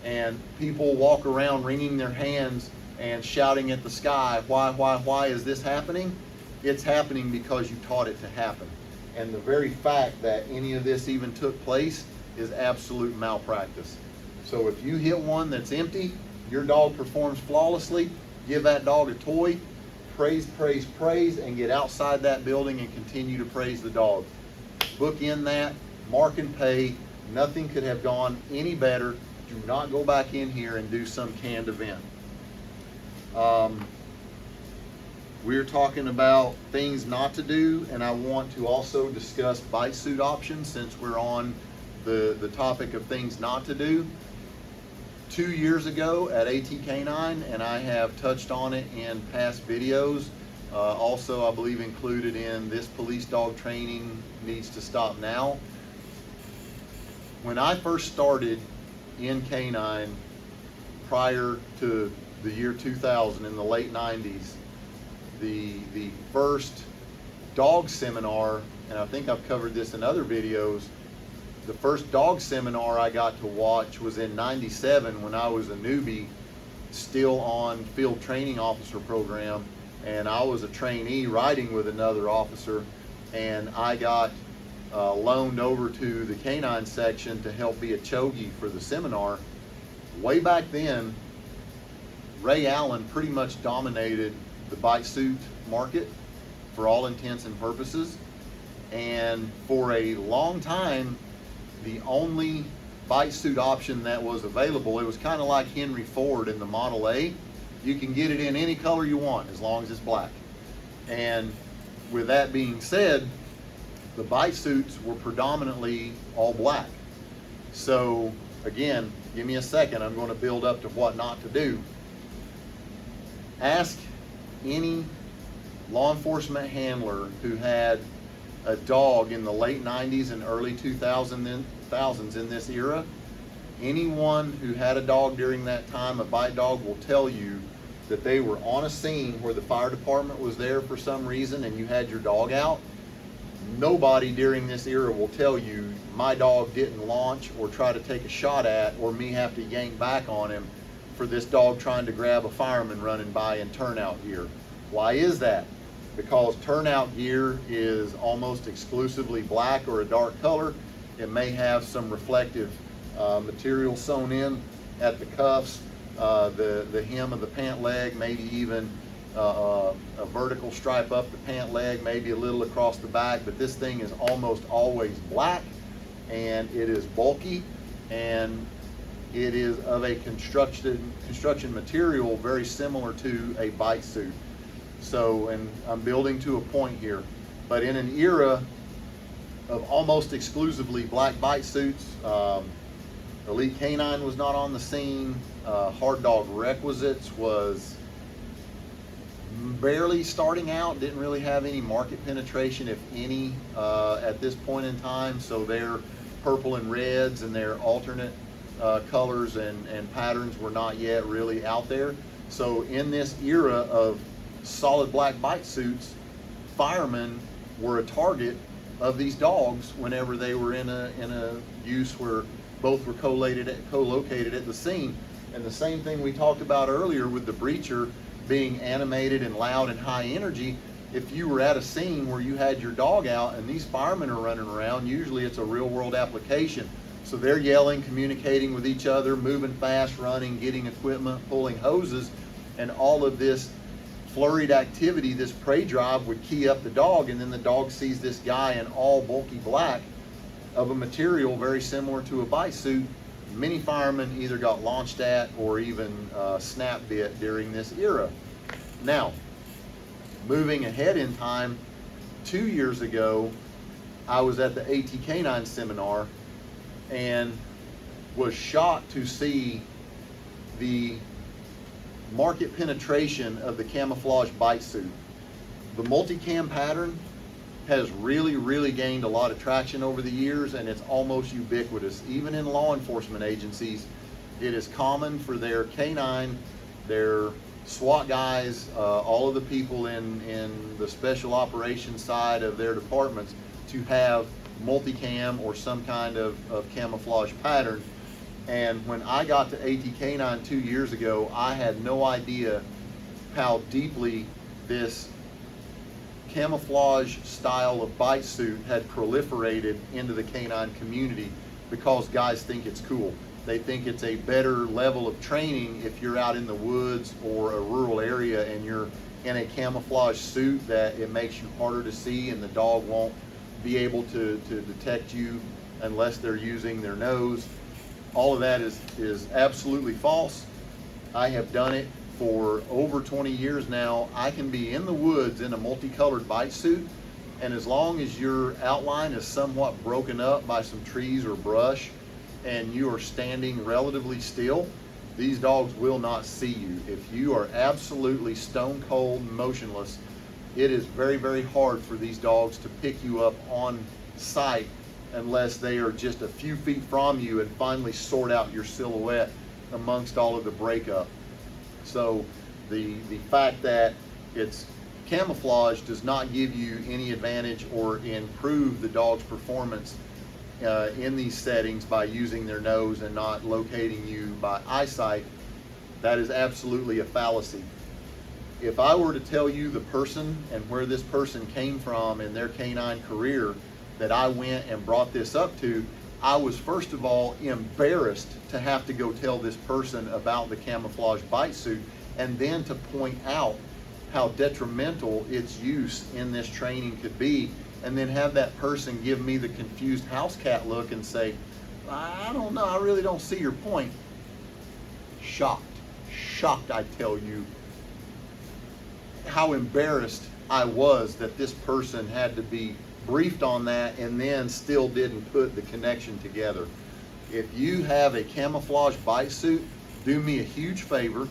A: and people walk around wringing their hands and shouting at the sky, why is this happening? It's happening because you taught it to happen. And the very fact that any of this even took place is absolute malpractice. So if you hit one that's empty, your dog performs flawlessly, give that dog a toy, praise, praise, praise, and get outside that building and continue to praise the dog. Book in that, mark and pay. Nothing could have gone any better. Do not go back in here and do some canned event. We're talking about things not to do, and I want to also discuss bite suit options since we're on the topic of things not to do. 2 years ago at AT Canine, and I have touched on it in past videos, also I believe included in this police dog training needs to stop now. When I first started in Canine prior to the year 2000 in the late 90s, the first dog seminar, and I think I've covered this in other videos, the first dog seminar I got to watch was in '97 when I was a newbie, still on field training officer program, and I was a trainee riding with another officer, and I got loaned over to the canine section to help be a chogi for the seminar. Way back then, Ray Allen pretty much dominated the bite suit market for all intents and purposes, and for a long time the only bite suit option that was available, it was kind of like Henry Ford in the Model A. You can get it in any color you want as long as it's black. And with that being said, the bite suits were predominantly all black. So again, give me a second, I'm going to build up to what not to do. Ask any law enforcement handler who had a dog in the late 90s and early 2000s in this era. Anyone who had a dog during that time, a bite dog, will tell you that they were on a scene where the fire department was there for some reason and you had your dog out. Nobody during this era will tell you my dog didn't launch or try to take a shot at, or me have to yank back on him for this dog trying to grab a fireman running by in turnout gear. Why is that? Because turnout gear is almost exclusively black or a dark color. It may have some reflective material sewn in at the cuffs, the hem of the pant leg, maybe even a vertical stripe up the pant leg, maybe a little across the back, but this thing is almost always black, and it is bulky, and it is of a construction material very similar to a bite suit. So, and I'm building to a point here, but in an era of almost exclusively black bite suits, Elite Canine was not on the scene. Hard Dog Requisites was barely starting out, didn't really have any market penetration, if any, at this point in time. So their purple and reds and their alternate colors and patterns were not yet really out there. So in this era of solid black bite suits, firemen were a target of these dogs whenever they were in a use where both were co-located at the scene. And the same thing we talked about earlier with the breacher being animated and loud and high energy. If you were at a scene where you had your dog out and these firemen are running around, usually it's a real world application. So they're yelling, communicating with each other, moving fast, running, getting equipment, pulling hoses, and all of this flurried activity, this prey drive would key up the dog, and then the dog sees this guy in all bulky black of a material very similar to a bite suit. Many firemen either got launched at or even snap bit during this era. Now, moving ahead in time, 2 years ago, I was at the AT Canine seminar and was shocked to see the market penetration of the camouflage bite suit. The multicam pattern has really gained a lot of traction over the years, and it's almost ubiquitous. Even in law enforcement agencies, it is common for their canine, their SWAT guys, all of the people in the special operations side of their departments to have multicam or some kind of camouflage pattern. And when I got to AT Canine 2 years ago, I had no idea how deeply this camouflage style of bite suit had proliferated into the canine community because guys think it's cool. They think it's a better level of training if you're out in the woods or a rural area and you're in a camouflage suit, that it makes you harder to see and the dog won't be able to detect you unless they're using their nose. All of that is absolutely false. I have done it for over 20 years now. I can be in the woods in a multicolored bite suit, and as long as your outline is somewhat broken up by some trees or brush and you are standing relatively still, these dogs will not see you. If you are absolutely stone cold motionless, it is very hard for these dogs to pick you up on sight unless they are just a few feet from you and finally sort out your silhouette amongst all of the breakup. So the fact that it's camouflage does not give you any advantage or improve the dog's performance in these settings by using their nose and not locating you by eyesight. That is absolutely a fallacy. If I were to tell you the person and where this person came from in their canine career that I went and brought this up to, I was first of all embarrassed to have to go tell this person about the camouflage bite suit, and then to point out how detrimental its use in this training could be, and then have that person give me the confused house cat look and say, I don't know, I really don't see your point. Shocked, I tell you, how embarrassed I was that this person had to be briefed on that and then still didn't put the connection together. If you have a camouflage bite suit, do me a huge favor,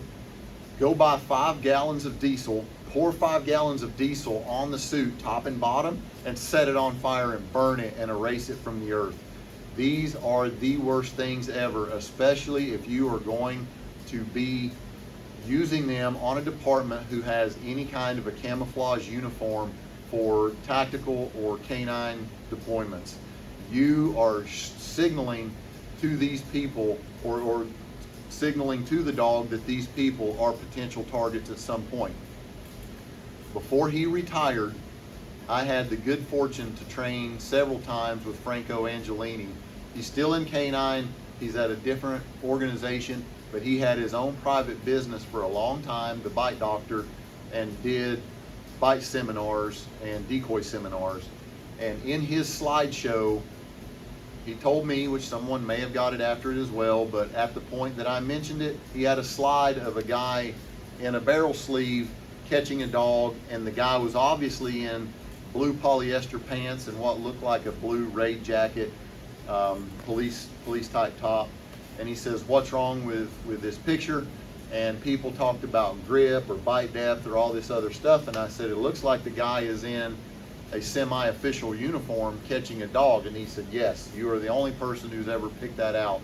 A: go buy 5 gallons of diesel, pour 5 gallons of diesel on the suit top and bottom and set it on fire and burn it and erase it from the earth. These are the worst things ever, especially if you are going to be using them on a department who has any kind of a camouflage uniform for tactical or canine deployments. You are signaling to these people or signaling to the dog that these people are potential targets at some point. Before he retired, I had the good fortune to train several times with Franco Angelini. He's still in canine, he's at a different organization, but he had his own private business for a long time, the Bite Doctor, and did bite seminars and decoy seminars. And in his slideshow, he told me, which someone may have got it after it as well, but at the point that I mentioned it, he had a slide of a guy in a barrel sleeve catching a dog, and the guy was obviously in blue polyester pants and what looked like a blue raid jacket, police type top. And he says, what's wrong with this picture? And people talked about grip or bite depth or all this other stuff, and I said, it looks like the guy is in a semi-official uniform catching a dog. And he said, yes, you are the only person who's ever picked that out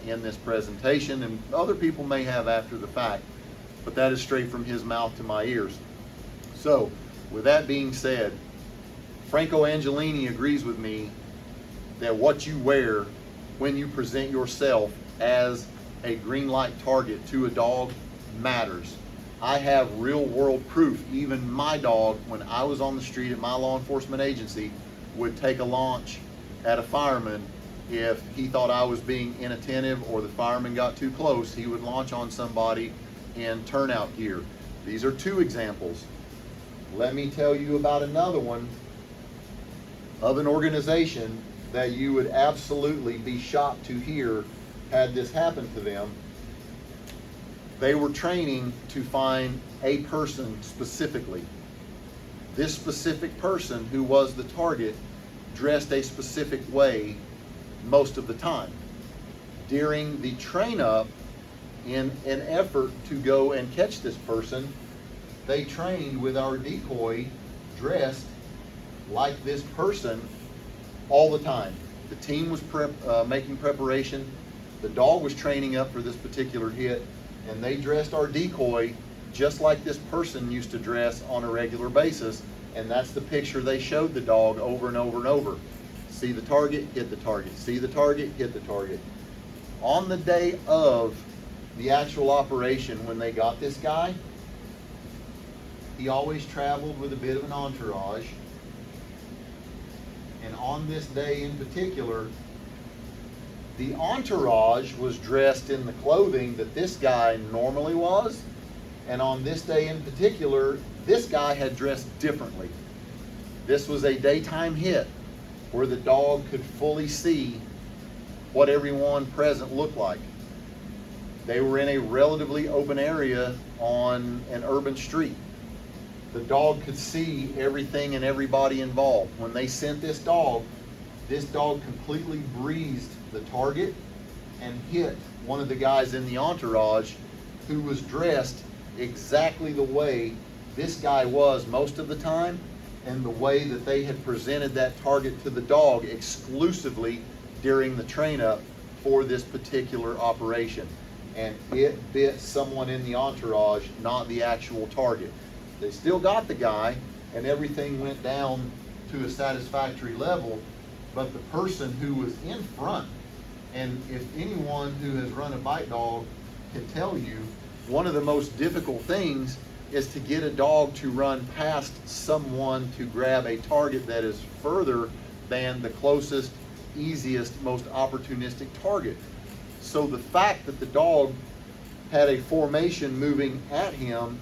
A: in this presentation, and other people may have after the fact. but that is straight from his mouth to my ears. So, with that being said, Franco Angelini agrees with me that what you wear when you present yourself as a green light target to a dog matters. I have real world proof. Even my dog, when I was on the street at my law enforcement agency, would take a launch at a fireman. If he thought I was being inattentive or the fireman got too close, he would launch on somebody in turnout gear. These are two examples. Let me tell you about another one of an organization that you would absolutely be shocked to hear had this happen to them. They were training to find a person specifically. This specific person who was the target dressed a specific way most of the time. During the train up, in an effort to go and catch this person, they trained with our decoy dressed like this person all the time. The team was making preparation. The dog was training up for this particular hit, and they dressed our decoy just like this person used to dress on a regular basis. And that's the picture they showed the dog over and over and over. See the target, hit the target. See the target, hit the target. On the day of the actual operation, when they got this guy, he always traveled with a bit of an entourage. And on this day in particular, the entourage was dressed in the clothing that this guy normally was. And on this day in particular, this guy had dressed differently. This was a daytime hit where the dog could fully see what everyone present looked like. They were in a relatively open area on an urban street. The dog could see everything and everybody involved. When they sent this dog completely breezed the target and hit one of the guys in the entourage who was dressed exactly the way this guy was most of the time, and the way that they had presented that target to the dog exclusively during the train up for this particular operation. And it bit someone in the entourage, not the actual target. They still got the guy, and everything went down to a satisfactory level, but the person who was in front, and if anyone who has run a bite dog can tell you, one of the most difficult things is to get a dog to run past someone to grab a target that is further than the closest, easiest, most opportunistic target. So the fact that the dog had a formation moving at him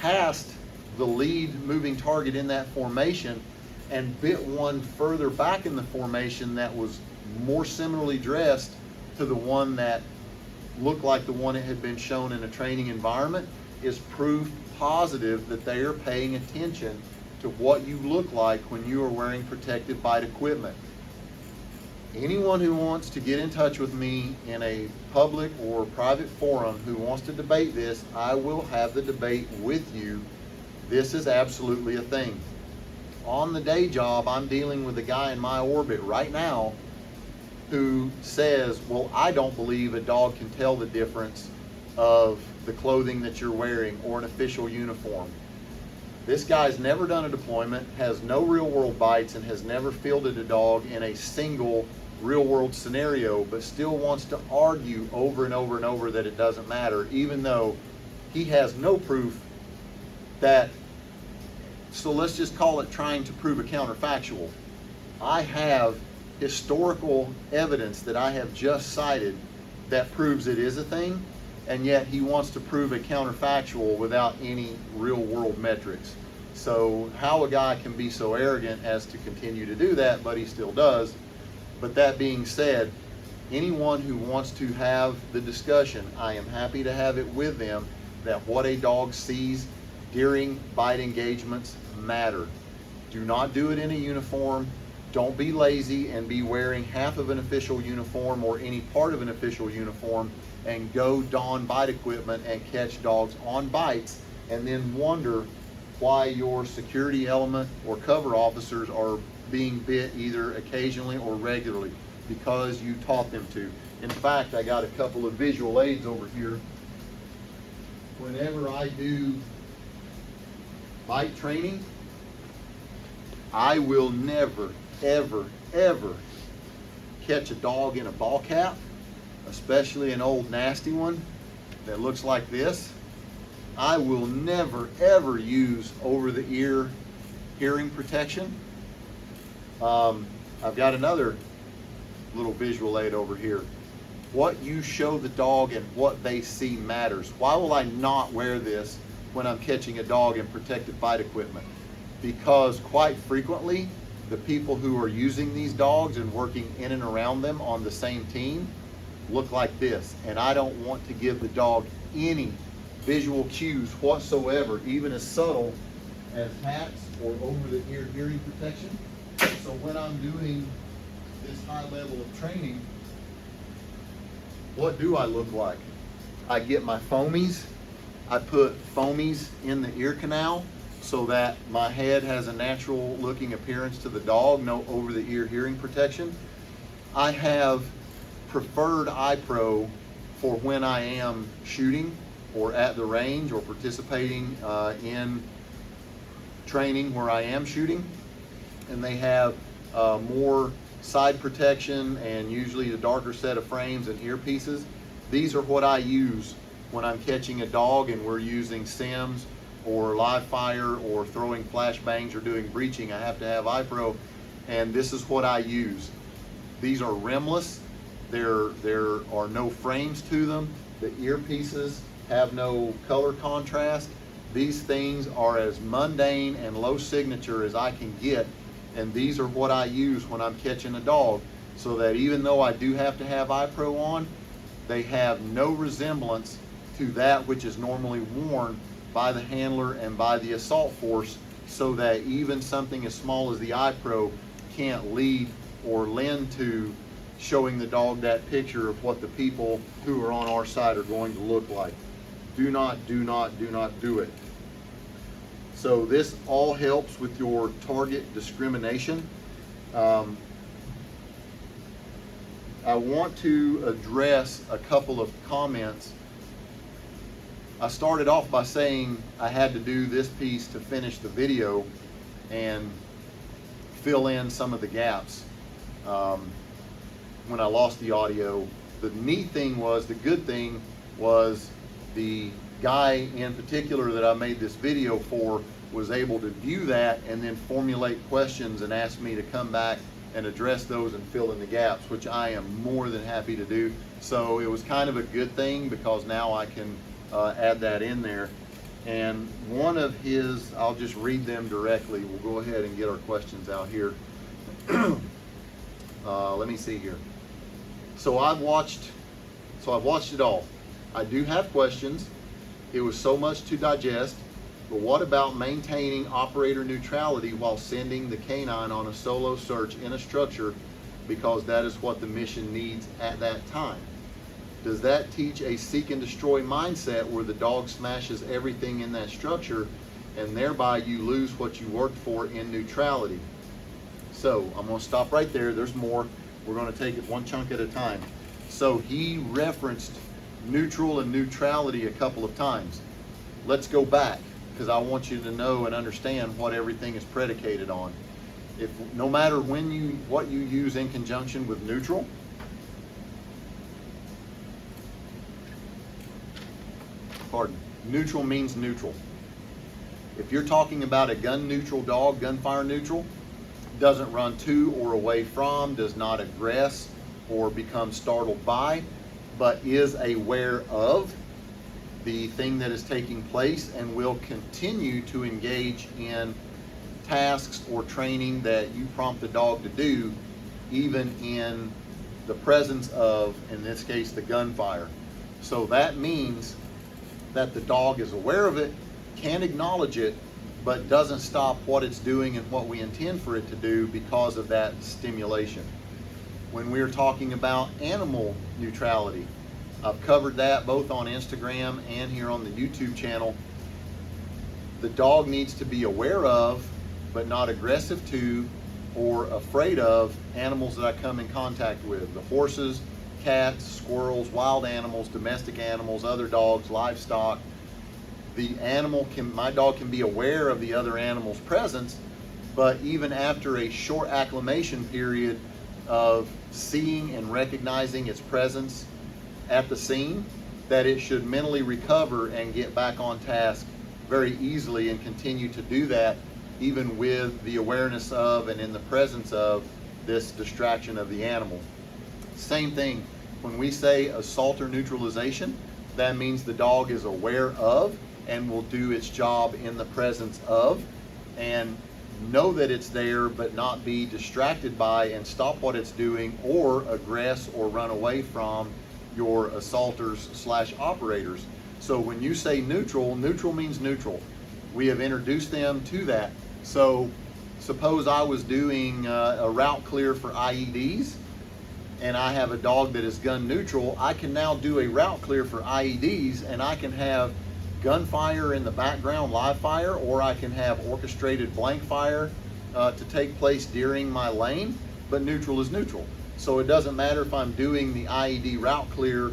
A: past the lead moving target in that formation and bit one further back in the formation that was more similarly dressed to the one that looked like the one that had been shown in a training environment is proof positive that they are paying attention to what you look like when you are wearing protective bite equipment. Anyone who wants to get in touch with me in a public or private forum who wants to debate this, I will have the debate with you. This is absolutely a thing. On the day job, I'm dealing with a guy in my orbit right now who says, well, I don't believe a dog can tell the difference of the clothing that you're wearing or an official uniform. This guy's never done a deployment, has no real world bites, and has never fielded a dog in a single real world scenario, but still wants to argue over and over and over that it doesn't matter, even though he has no proof that, so let's just call it trying to prove a counterfactual. I have historical evidence that I have just cited that proves it is a thing, and yet he wants to prove a counterfactual without any real world metrics. So how a guy can be so arrogant as to continue to do that, but he still does. But that being said, anyone who wants to have the discussion, I am happy to have it with them, that what a dog sees during bite engagements matter. Do not do it in a uniform. Don't be lazy and be wearing half of an official uniform or any part of an official uniform and go don bite equipment and catch dogs on bites and then wonder why your security element or cover officers are being bit either occasionally or regularly, because you taught them to. In fact, I got a couple of visual aids over here whenever I do bite training, I will never, ever, ever catch a dog in a ball cap, especially an old nasty one that looks like this. I will never, ever use over-the-ear hearing protection. I've got another little visual aid over here. What you show the dog and what they see matters. Why will I not wear this when I'm catching a dog in protected bite equipment? Because quite frequently, the people who are using these dogs and working in and around them on the same team look like this. And I don't want to give the dog any visual cues whatsoever, even as subtle as hats or over-the-ear hearing protection. So when I'm doing this high level of training, what do I look like? I get my foamies. I put foamies in the ear canal so that my head has a natural looking appearance to the dog, no over-the-ear hearing protection. I have preferred eye pro for when I am shooting or at the range or participating in training where I am shooting. And they have more side protection and usually a darker set of frames and earpieces. These are what I use when I'm catching a dog and we're using sims or live fire or throwing flashbangs or doing breaching. I have to have eye pro, and this is what I use. These are rimless. There are no frames to them. The earpieces have no color contrast. These things are as mundane and low signature as I can get, and these are what I use when I'm catching a dog, so that even though I do have to have eye pro on, they have no resemblance to that which is normally worn by the handler and by the assault force, so that even something as small as the eye pro can't lead or lend to showing the dog that picture of what the people who are on our side are going to look like. Do not do it. So this all helps with your target discrimination. I want to address a couple of comments. I started off by saying I had to do this piece to finish the video and fill in some of the gaps when I lost the audio. The neat thing was, the good thing was, the guy in particular that I made this video for was able to view that and then formulate questions and ask me to come back and address those and fill in the gaps, which I am more than happy to do. So it was kind of a good thing because now I can add that in there. And one of his, I'll just read them directly. We'll go ahead and get our questions out here. Let me see here. So I've watched it all. I do have questions. It was so much to digest, but what about maintaining operator neutrality while sending the canine on a solo search in a structure, because that is what the mission needs at that time? Does that teach a seek and destroy mindset where the dog smashes everything in that structure and thereby you lose what you worked for in neutrality? So I'm going to stop right there. There's more. We're going to take it one chunk at a time. So he referenced neutral and neutrality a couple of times. Let's go back, because I want you to know and understand what everything is predicated on. If no matter what you use in conjunction with neutral, neutral means neutral. If you're talking about a gun neutral dog, gunfire neutral, doesn't run to or away from, does not aggress or become startled by, but is aware of the thing that is taking place and will continue to engage in tasks or training that you prompt the dog to do, even in the presence of, in this case, the gunfire. So that means that the dog is aware of it, can acknowledge it, but doesn't stop what it's doing and what we intend for it to do because of that stimulation. When we're talking about animal neutrality, I've covered that both on Instagram and here on the YouTube channel. The dog needs to be aware of, but not aggressive to or afraid of, animals that I come in contact with. The horses, cats, squirrels, wild animals, domestic animals, other dogs, livestock, my dog can be aware of the other animal's presence, but even after a short acclimation period of seeing and recognizing its presence at the scene, that it should mentally recover and get back on task very easily and continue to do that even with the awareness of and in the presence of this distraction of the animal. Same thing, when we say assaulter neutralization, that means the dog is aware of and will do its job in the presence of, and know that it's there but not be distracted by and stop what it's doing or aggress or run away from your assaulters / operators. So when you say neutral, neutral means neutral. We have introduced them to that. So suppose I was doing a route clear for IEDs and I have a dog that is gun neutral. I can now do a route clear for IEDs and I can have gunfire in the background, live fire, or I can have orchestrated blank fire to take place during my lane, but neutral is neutral. So it doesn't matter if I'm doing the IED route clear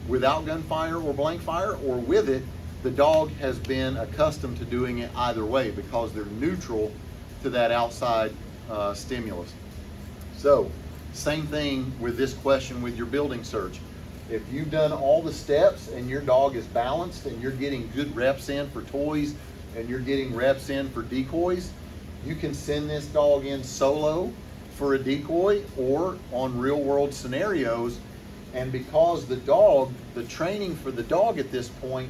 A: without gunfire or blank fire or with it. The dog has been accustomed to doing it either way because they're neutral to that outside stimulus. So same thing with this question with your building search. If you've done all the steps and your dog is balanced and you're getting good reps in for toys and you're getting reps in for decoys, you can send this dog in solo for a decoy or on real world scenarios. And because the training for the dog at this point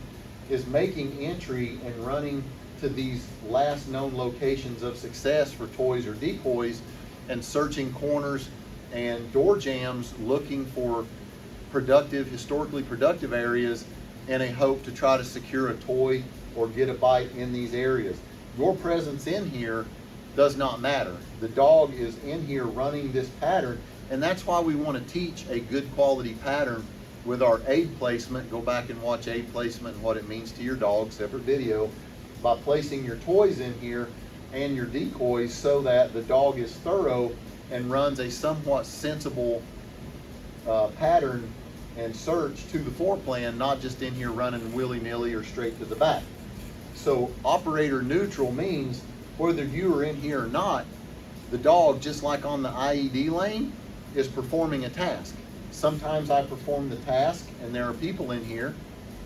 A: is making entry and running to these last known locations of success for toys or decoys and searching corners and door jams looking for historically productive areas in a hope to try to secure a toy or get a bite in these areas. Your presence in here does not matter. The dog is in here running this pattern, and that's why we want to teach a good quality pattern with our aid placement. Go back and watch aid placement and what it means to your dog, separate video, by placing your toys in here and your decoys so that the dog is thorough and runs a somewhat sensible pattern and search to the floor plan, not just in here running willy-nilly or straight to the back. So operator neutral means whether you are in here or not, the dog, just like on the IED lane, is performing a task. Sometimes I perform the task and there are people in here.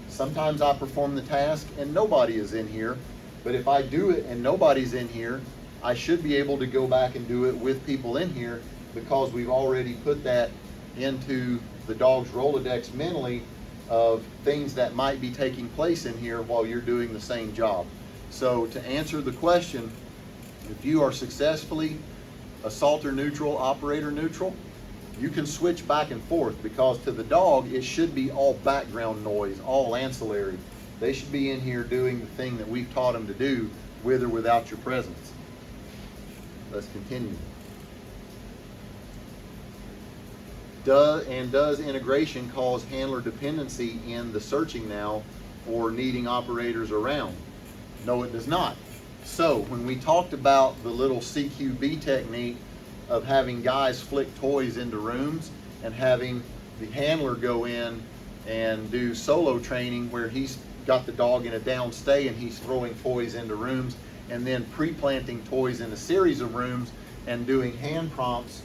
A: Sometimes I perform the task and nobody is in here. But if I do it and nobody's in here, I should be able to go back and do it with people in here because we've already put that into the dog's Rolodex mentally of things that might be taking place in here while you're doing the same job. So to answer the question, if you are successfully assaulter neutral, operator neutral, you can switch back and forth because to the dog, it should be all background noise, all ancillary. They should be in here doing the thing that we've taught them to do with or without your presence. Let's continue. Does integration cause handler dependency in the searching now or needing operators around? No, it does not. So when we talked about the little CQB technique of having guys flick toys into rooms and having the handler go in and do solo training where he's got the dog in a down stay and he's throwing toys into rooms and then pre-planting toys in a series of rooms and doing hand prompts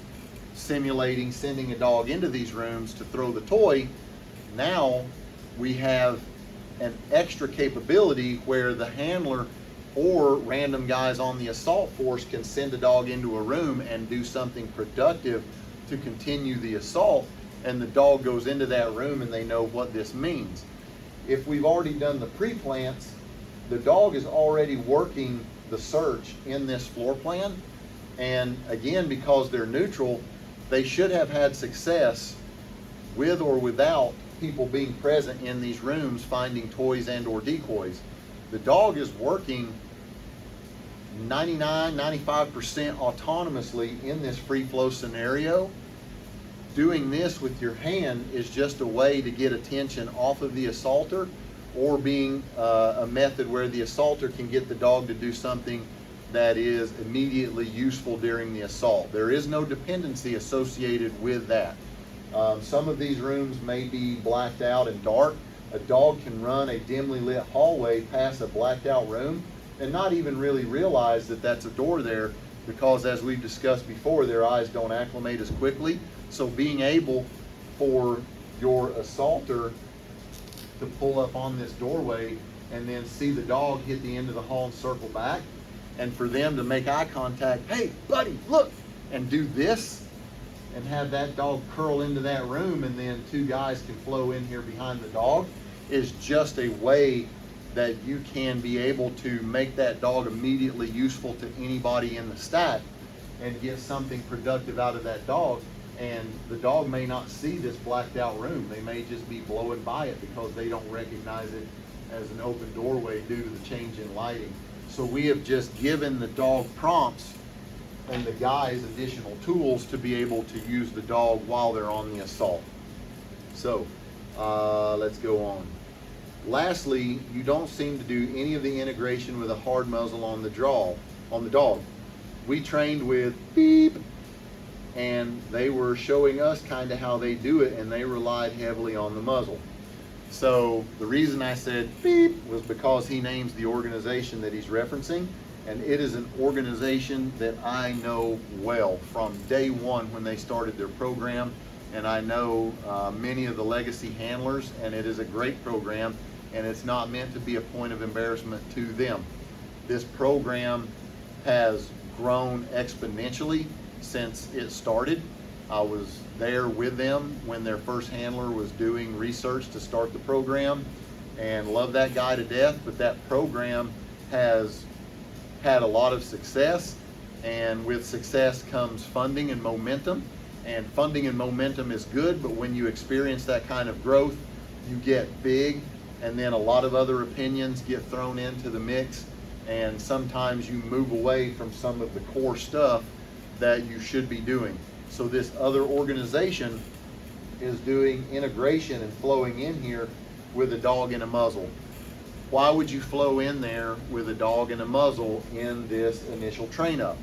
A: simulating sending a dog into these rooms to throw the toy. Now we have an extra capability where the handler or random guys on the assault force can send a dog into a room and do something productive to continue the assault, and the dog goes into that room and they know what this means. If we've already done the pre-plants, the dog is already working the search in this floor plan, and again, because they're neutral, they should have had success with or without people being present in these rooms finding toys and or decoys. The dog is working 99-95% autonomously in this free flow scenario. Doing this with your hand is just a way to get attention off of the assaulter, or being a method where the assaulter can get the dog to do something that is immediately useful during the assault. There is no dependency associated with that. Some of these rooms may be blacked out and dark, A dog can run a dimly lit hallway past a blacked out room and not even really realize that that's a door there, because as we've discussed before, their eyes don't acclimate as quickly. So being able for your assaulter to pull up on this doorway and then see the dog hit the end of the hall and circle back, and for them to make eye contact, hey buddy, look, and do this, and have that dog curl into that room, and then two guys can flow in here behind the dog, is just a way that you can be able to make that dog immediately useful to anybody in the stack and get something productive out of that dog. And the dog may not see this blacked out room. They may just be blowing by it because they don't recognize it as an open doorway due to the change in lighting. So we have just given the dog prompts and the guys additional tools to be able to use the dog while they're on the assault. So let's go on. Lastly, you don't seem to do any of the integration with a hard muzzle on the dog. We trained with beep, and they were showing us kind of how they do it, and they relied heavily on the muzzle. So the reason I said beep was because he names the organization that he's referencing, and it is an organization that I know well from day one when they started their program, and I know many of the legacy handlers, and it is a great program, and it's not meant to be a point of embarrassment to them. This program has grown exponentially since it started. I was there with them when their first handler was doing research to start the program, and love that guy to death, but that program has had a lot of success, and with success comes funding and momentum, and funding and momentum is good, but when you experience that kind of growth, you get big, and then a lot of other opinions get thrown into the mix, and sometimes you move away from some of the core stuff that you should be doing. So this other organization is doing integration and flowing in here with a dog and a muzzle. Why would you flow in there with a dog and a muzzle in this initial train up?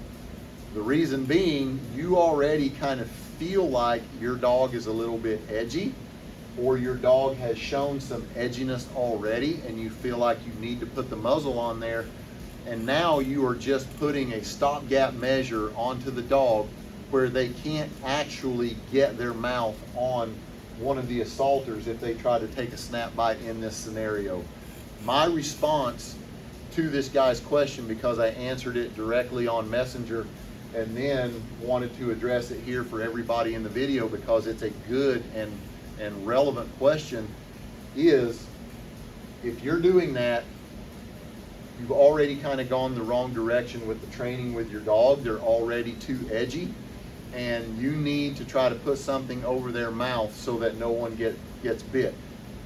A: The reason being, you already kind of feel like your dog is a little bit edgy, or your dog has shown some edginess already, and you feel like you need to put the muzzle on there, and now you are just putting a stopgap measure onto the dog where they can't actually get their mouth on one of the assaulters if they try to take a snap bite in this scenario. My response to this guy's question, because I answered it directly on Messenger and then wanted to address it here for everybody in the video because it's a good and relevant question, is if you're doing that, you've already kind of gone the wrong direction with the training with your dog. They're already too edgy, and you need to try to put something over their mouth so that no one gets bit.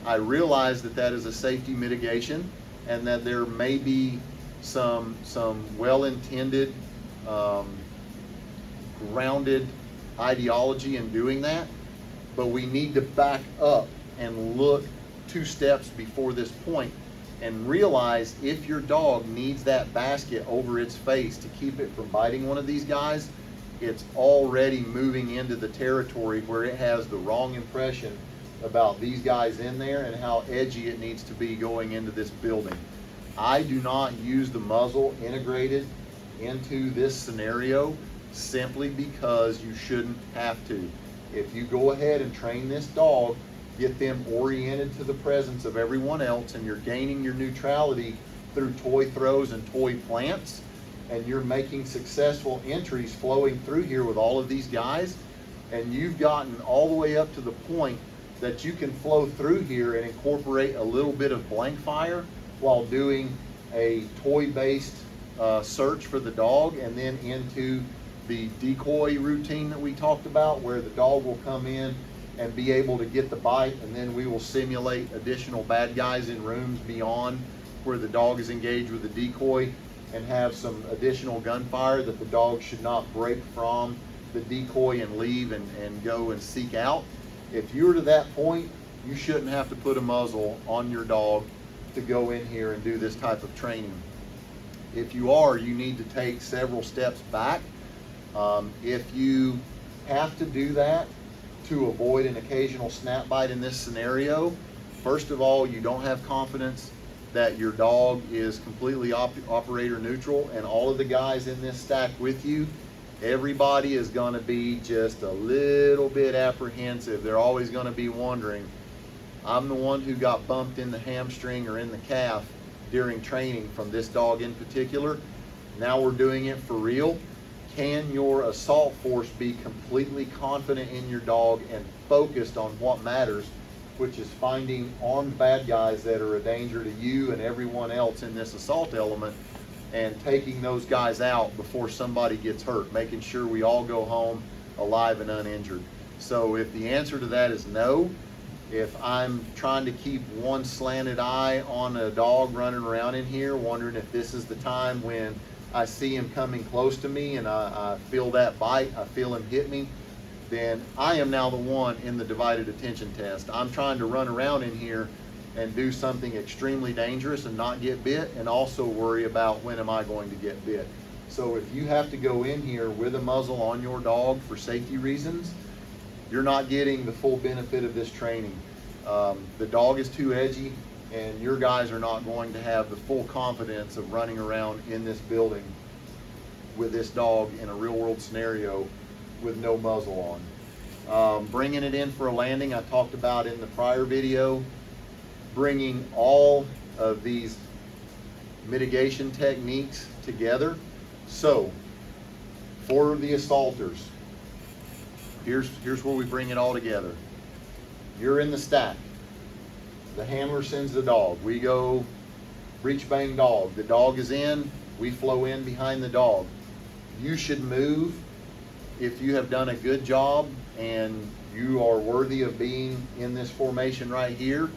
A: I realize that that is a safety mitigation, and that there may be some well-intended, grounded ideology in doing that, but we need to back up and look 2 steps before this point and realize if your dog needs that basket over its face to keep it from biting one of these guys, it's already moving into the territory where it has the wrong impression about these guys in there and how edgy it needs to be going into this building. I do not use the muzzle integrated into this scenario simply because you shouldn't have to. If you go ahead and train this dog, get them oriented to the presence of everyone else, and you're gaining your neutrality through toy throws and toy plants, and you're making successful entries flowing through here with all of these guys, and you've gotten all the way up to the point that you can flow through here and incorporate a little bit of blank fire while doing a toy-based search for the dog, and then into the decoy routine that we talked about, where the dog will come in and be able to get the bite, and then we will simulate additional bad guys in rooms beyond where the dog is engaged with the decoy, and have some additional gunfire that the dog should not break from the decoy and leave and go and seek out. If you're to that point, you shouldn't have to put a muzzle on your dog to go in here and do this type of training. If you are, you need to take several steps back. If you have to do that to avoid an occasional snap bite in this scenario, first of all, you don't have confidence that your dog is completely operator neutral, and all of the guys in this stack with you, everybody is going to be just a little bit apprehensive. They're always going to be wondering, I'm the one who got bumped in the hamstring or in the calf during training from this dog in particular. Now we're doing it for real. Can your assault force be completely confident in your dog and focused on what matters, which is finding armed bad guys that are a danger to you and everyone else in this assault element, and taking those guys out before somebody gets hurt, making sure we all go home alive and uninjured? So if the answer to that is no, if I'm trying to keep one slanted eye on a dog running around in here, wondering if this is the time when I see him coming close to me and I feel that bite, I feel him hit me, then I am now the one in the divided attention test. I'm trying to run around in here and do something extremely dangerous and not get bit, and also worry about when am I going to get bit. So if you have to go in here with a muzzle on your dog for safety reasons, you're not getting the full benefit of this training. The dog is too edgy, and your guys are not going to have the full confidence of running around in this building with this dog in a real world scenario with no muzzle on. Bringing it in for a landing, I talked about in the prior video, bringing all of these mitigation techniques together. So for the assaulters, here's where we bring it all together. You're in the stack. The handler sends the dog. We go breech bang dog. The dog is in. We flow in behind the dog. You should move if you have done a good job and you are worthy of being in this formation right here.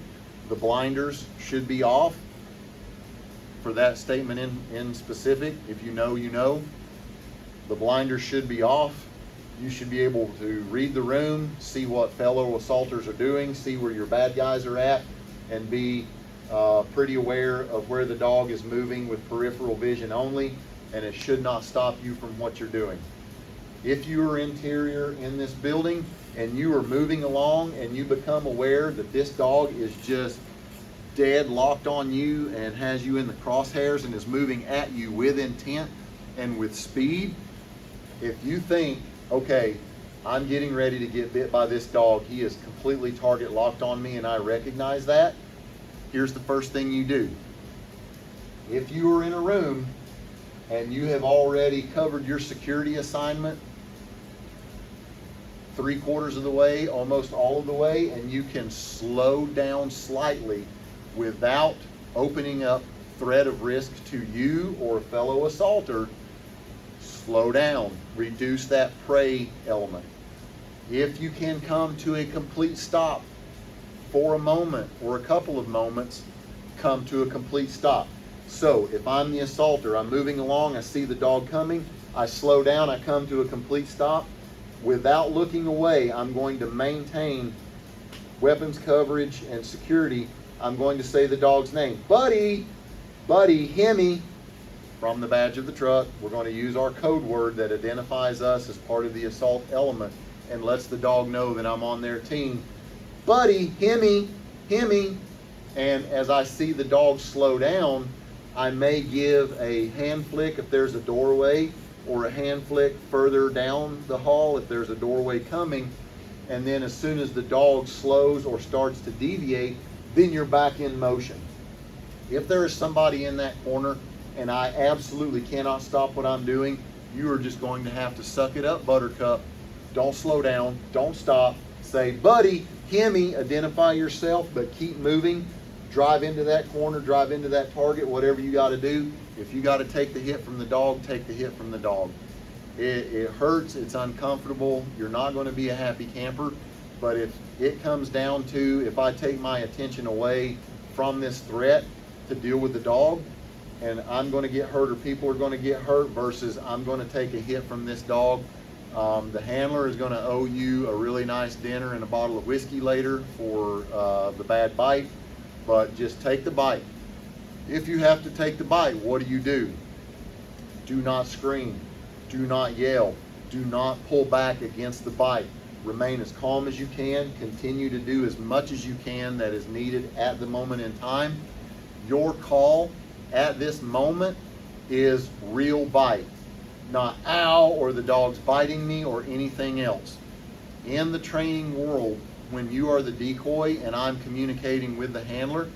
A: The blinders should be off. For that statement in specific, if you know, you know. The blinders should be off. You should be able to read the room, see what fellow assaulters are doing, see where your bad guys are at, and be pretty aware of where the dog is moving with peripheral vision only, and it should not stop you from what you're doing. If you are interior in this building and you are moving along and you become aware that this dog is just dead locked on you and has you in the crosshairs and is moving at you with intent and with speed, if you think, okay, I'm getting ready to get bit by this dog, he is completely target locked on me and I recognize that, here's the first thing you do. If you are in a room and you have already covered your security assignment 3/4 of the way, almost all of the way, and you can slow down slightly without opening up threat of risk to you or a fellow assaulter, slow down, reduce that prey element. If you can come to a complete stop for a moment or a couple of moments, come to a complete stop. So if I'm the assaulter, I'm moving along, I see the dog coming, I slow down, I come to a complete stop. Without looking away, I'm going to maintain weapons coverage and security. I'm going to say the dog's name. Buddy, buddy, Hemi, from the badge of the truck. We're going to use our code word that identifies us as part of the assault element and lets the dog know that I'm on their team. Buddy, Hemi, Hemi. And as I see the dog slow down, I may give a hand flick if there's a doorway, or a hand flick further down the hall if there's a doorway coming. And then as soon as the dog slows or starts to deviate, then you're back in motion. If there is somebody in that corner and I absolutely cannot stop what I'm doing, you are just going to have to suck it up, Buttercup. Don't slow down, don't stop. Say, buddy, Hemi, identify yourself, but keep moving. Drive into that corner, drive into that target, whatever you got to do. If you got to take the hit from the dog, take the hit from the dog. It hurts, it's uncomfortable, you're not going to be a happy camper, but if it comes down to, if I take my attention away from this threat to deal with the dog, and I'm going to get hurt or people are going to get hurt versus I'm going to take a hit from this dog, the handler is going to owe you a really nice dinner and a bottle of whiskey later for the bad bite, but just take the bite. If you have to take the bite, what do? Do not scream. Do not yell. Do not pull back against the bite. remain as calm as you can, continue to do as much as you can that is needed at the moment in time. Your call at this moment is real bite, not ow or the dog's biting me or anything else. In the training world, when you are the decoy and I'm communicating with the handler,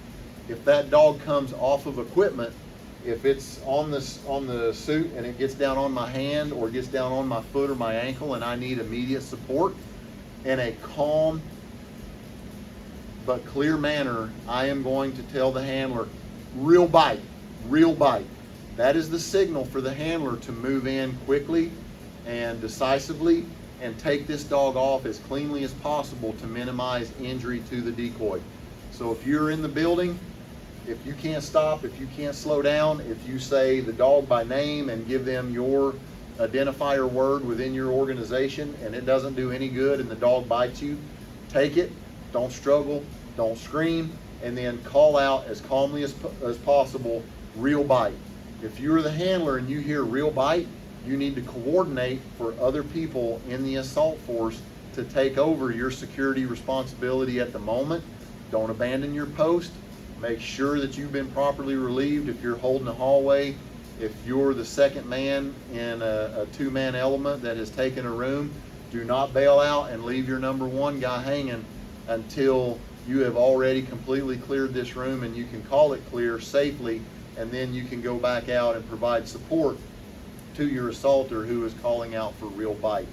A: if that dog comes off of equipment, if it's on the suit and it gets down on my hand or gets down on my foot or my ankle and I need immediate support, in a calm but clear manner, I am going to tell the handler, real bite, real bite. That is the signal for the handler to move in quickly and decisively and take this dog off as cleanly as possible to minimize injury to the decoy. So if you're in the building, if you can't stop, if you can't slow down, if you say the dog by name and give them your identifier word within your organization and it doesn't do any good and the dog bites you, take it, don't struggle, don't scream, and then call out as calmly as possible, real bite. If you're the handler and you hear real bite, you need to coordinate for other people in the assault force to take over your security responsibility at the moment. Don't abandon your post. Make sure that you've been properly relieved if you're holding a hallway. If you're the second man in a two-man element that has taken a room, do not bail out and leave your number one guy hanging until you have already completely cleared this room and you can call it clear safely, and then you can go back out and provide support to your assaulter who is calling out for real bite.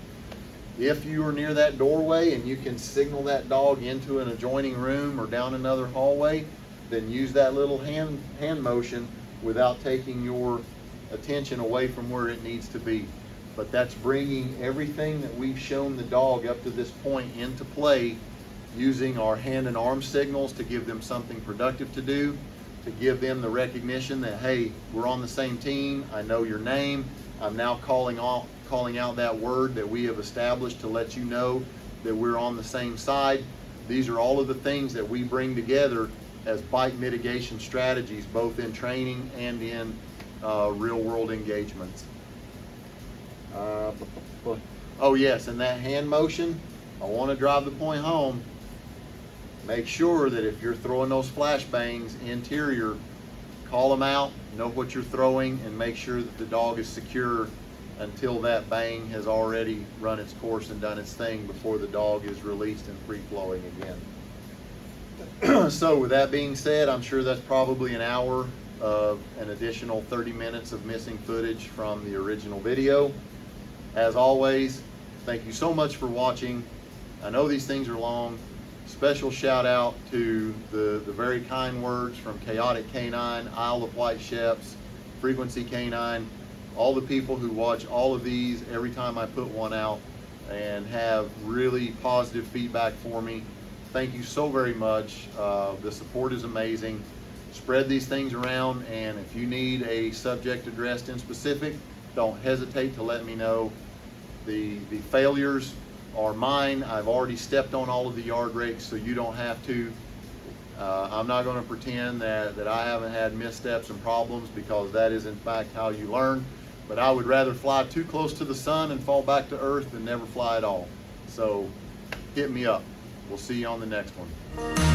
A: If you are near that doorway and you can signal that dog into an adjoining room or down another hallway, then use that little hand motion without taking your attention away from where it needs to be. But that's bringing everything that we've shown the dog up to this point into play, using our hand and arm signals to give them something productive to do, to give them the recognition that, hey, we're on the same team, I know your name, I'm now calling out that word that we have established to let you know that we're on the same side. These are all of the things that we bring together as bite mitigation strategies, both in training and in real world engagements. Oh yes, and that hand motion, I want to drive the point home. Make sure that if you're throwing those flashbangs interior, call them out, know what you're throwing, and make sure that the dog is secure until that bang has already run its course and done its thing before the dog is released and free flowing again. So with that being said, I'm sure that's probably an hour of an additional 30 minutes of missing footage from the original video. As always, thank you so much for watching. I know these things are long. Special shout out to the very kind words from Chaotic Canine, Isle of White Sheps, Frequency Canine, all the people who watch all of these every time I put one out and have really positive feedback for me. Thank you so very much. The support is amazing. Spread these things around, and if you need a subject addressed in specific, don't hesitate to let me know. The failures are mine. I've already stepped on all of the yard rakes, so you don't have to. I'm not going to pretend that I haven't had missteps and problems, because that is in fact how you learn. But I would rather fly too close to the sun and fall back to earth than never fly at all. So hit me up. We'll see you on the next one.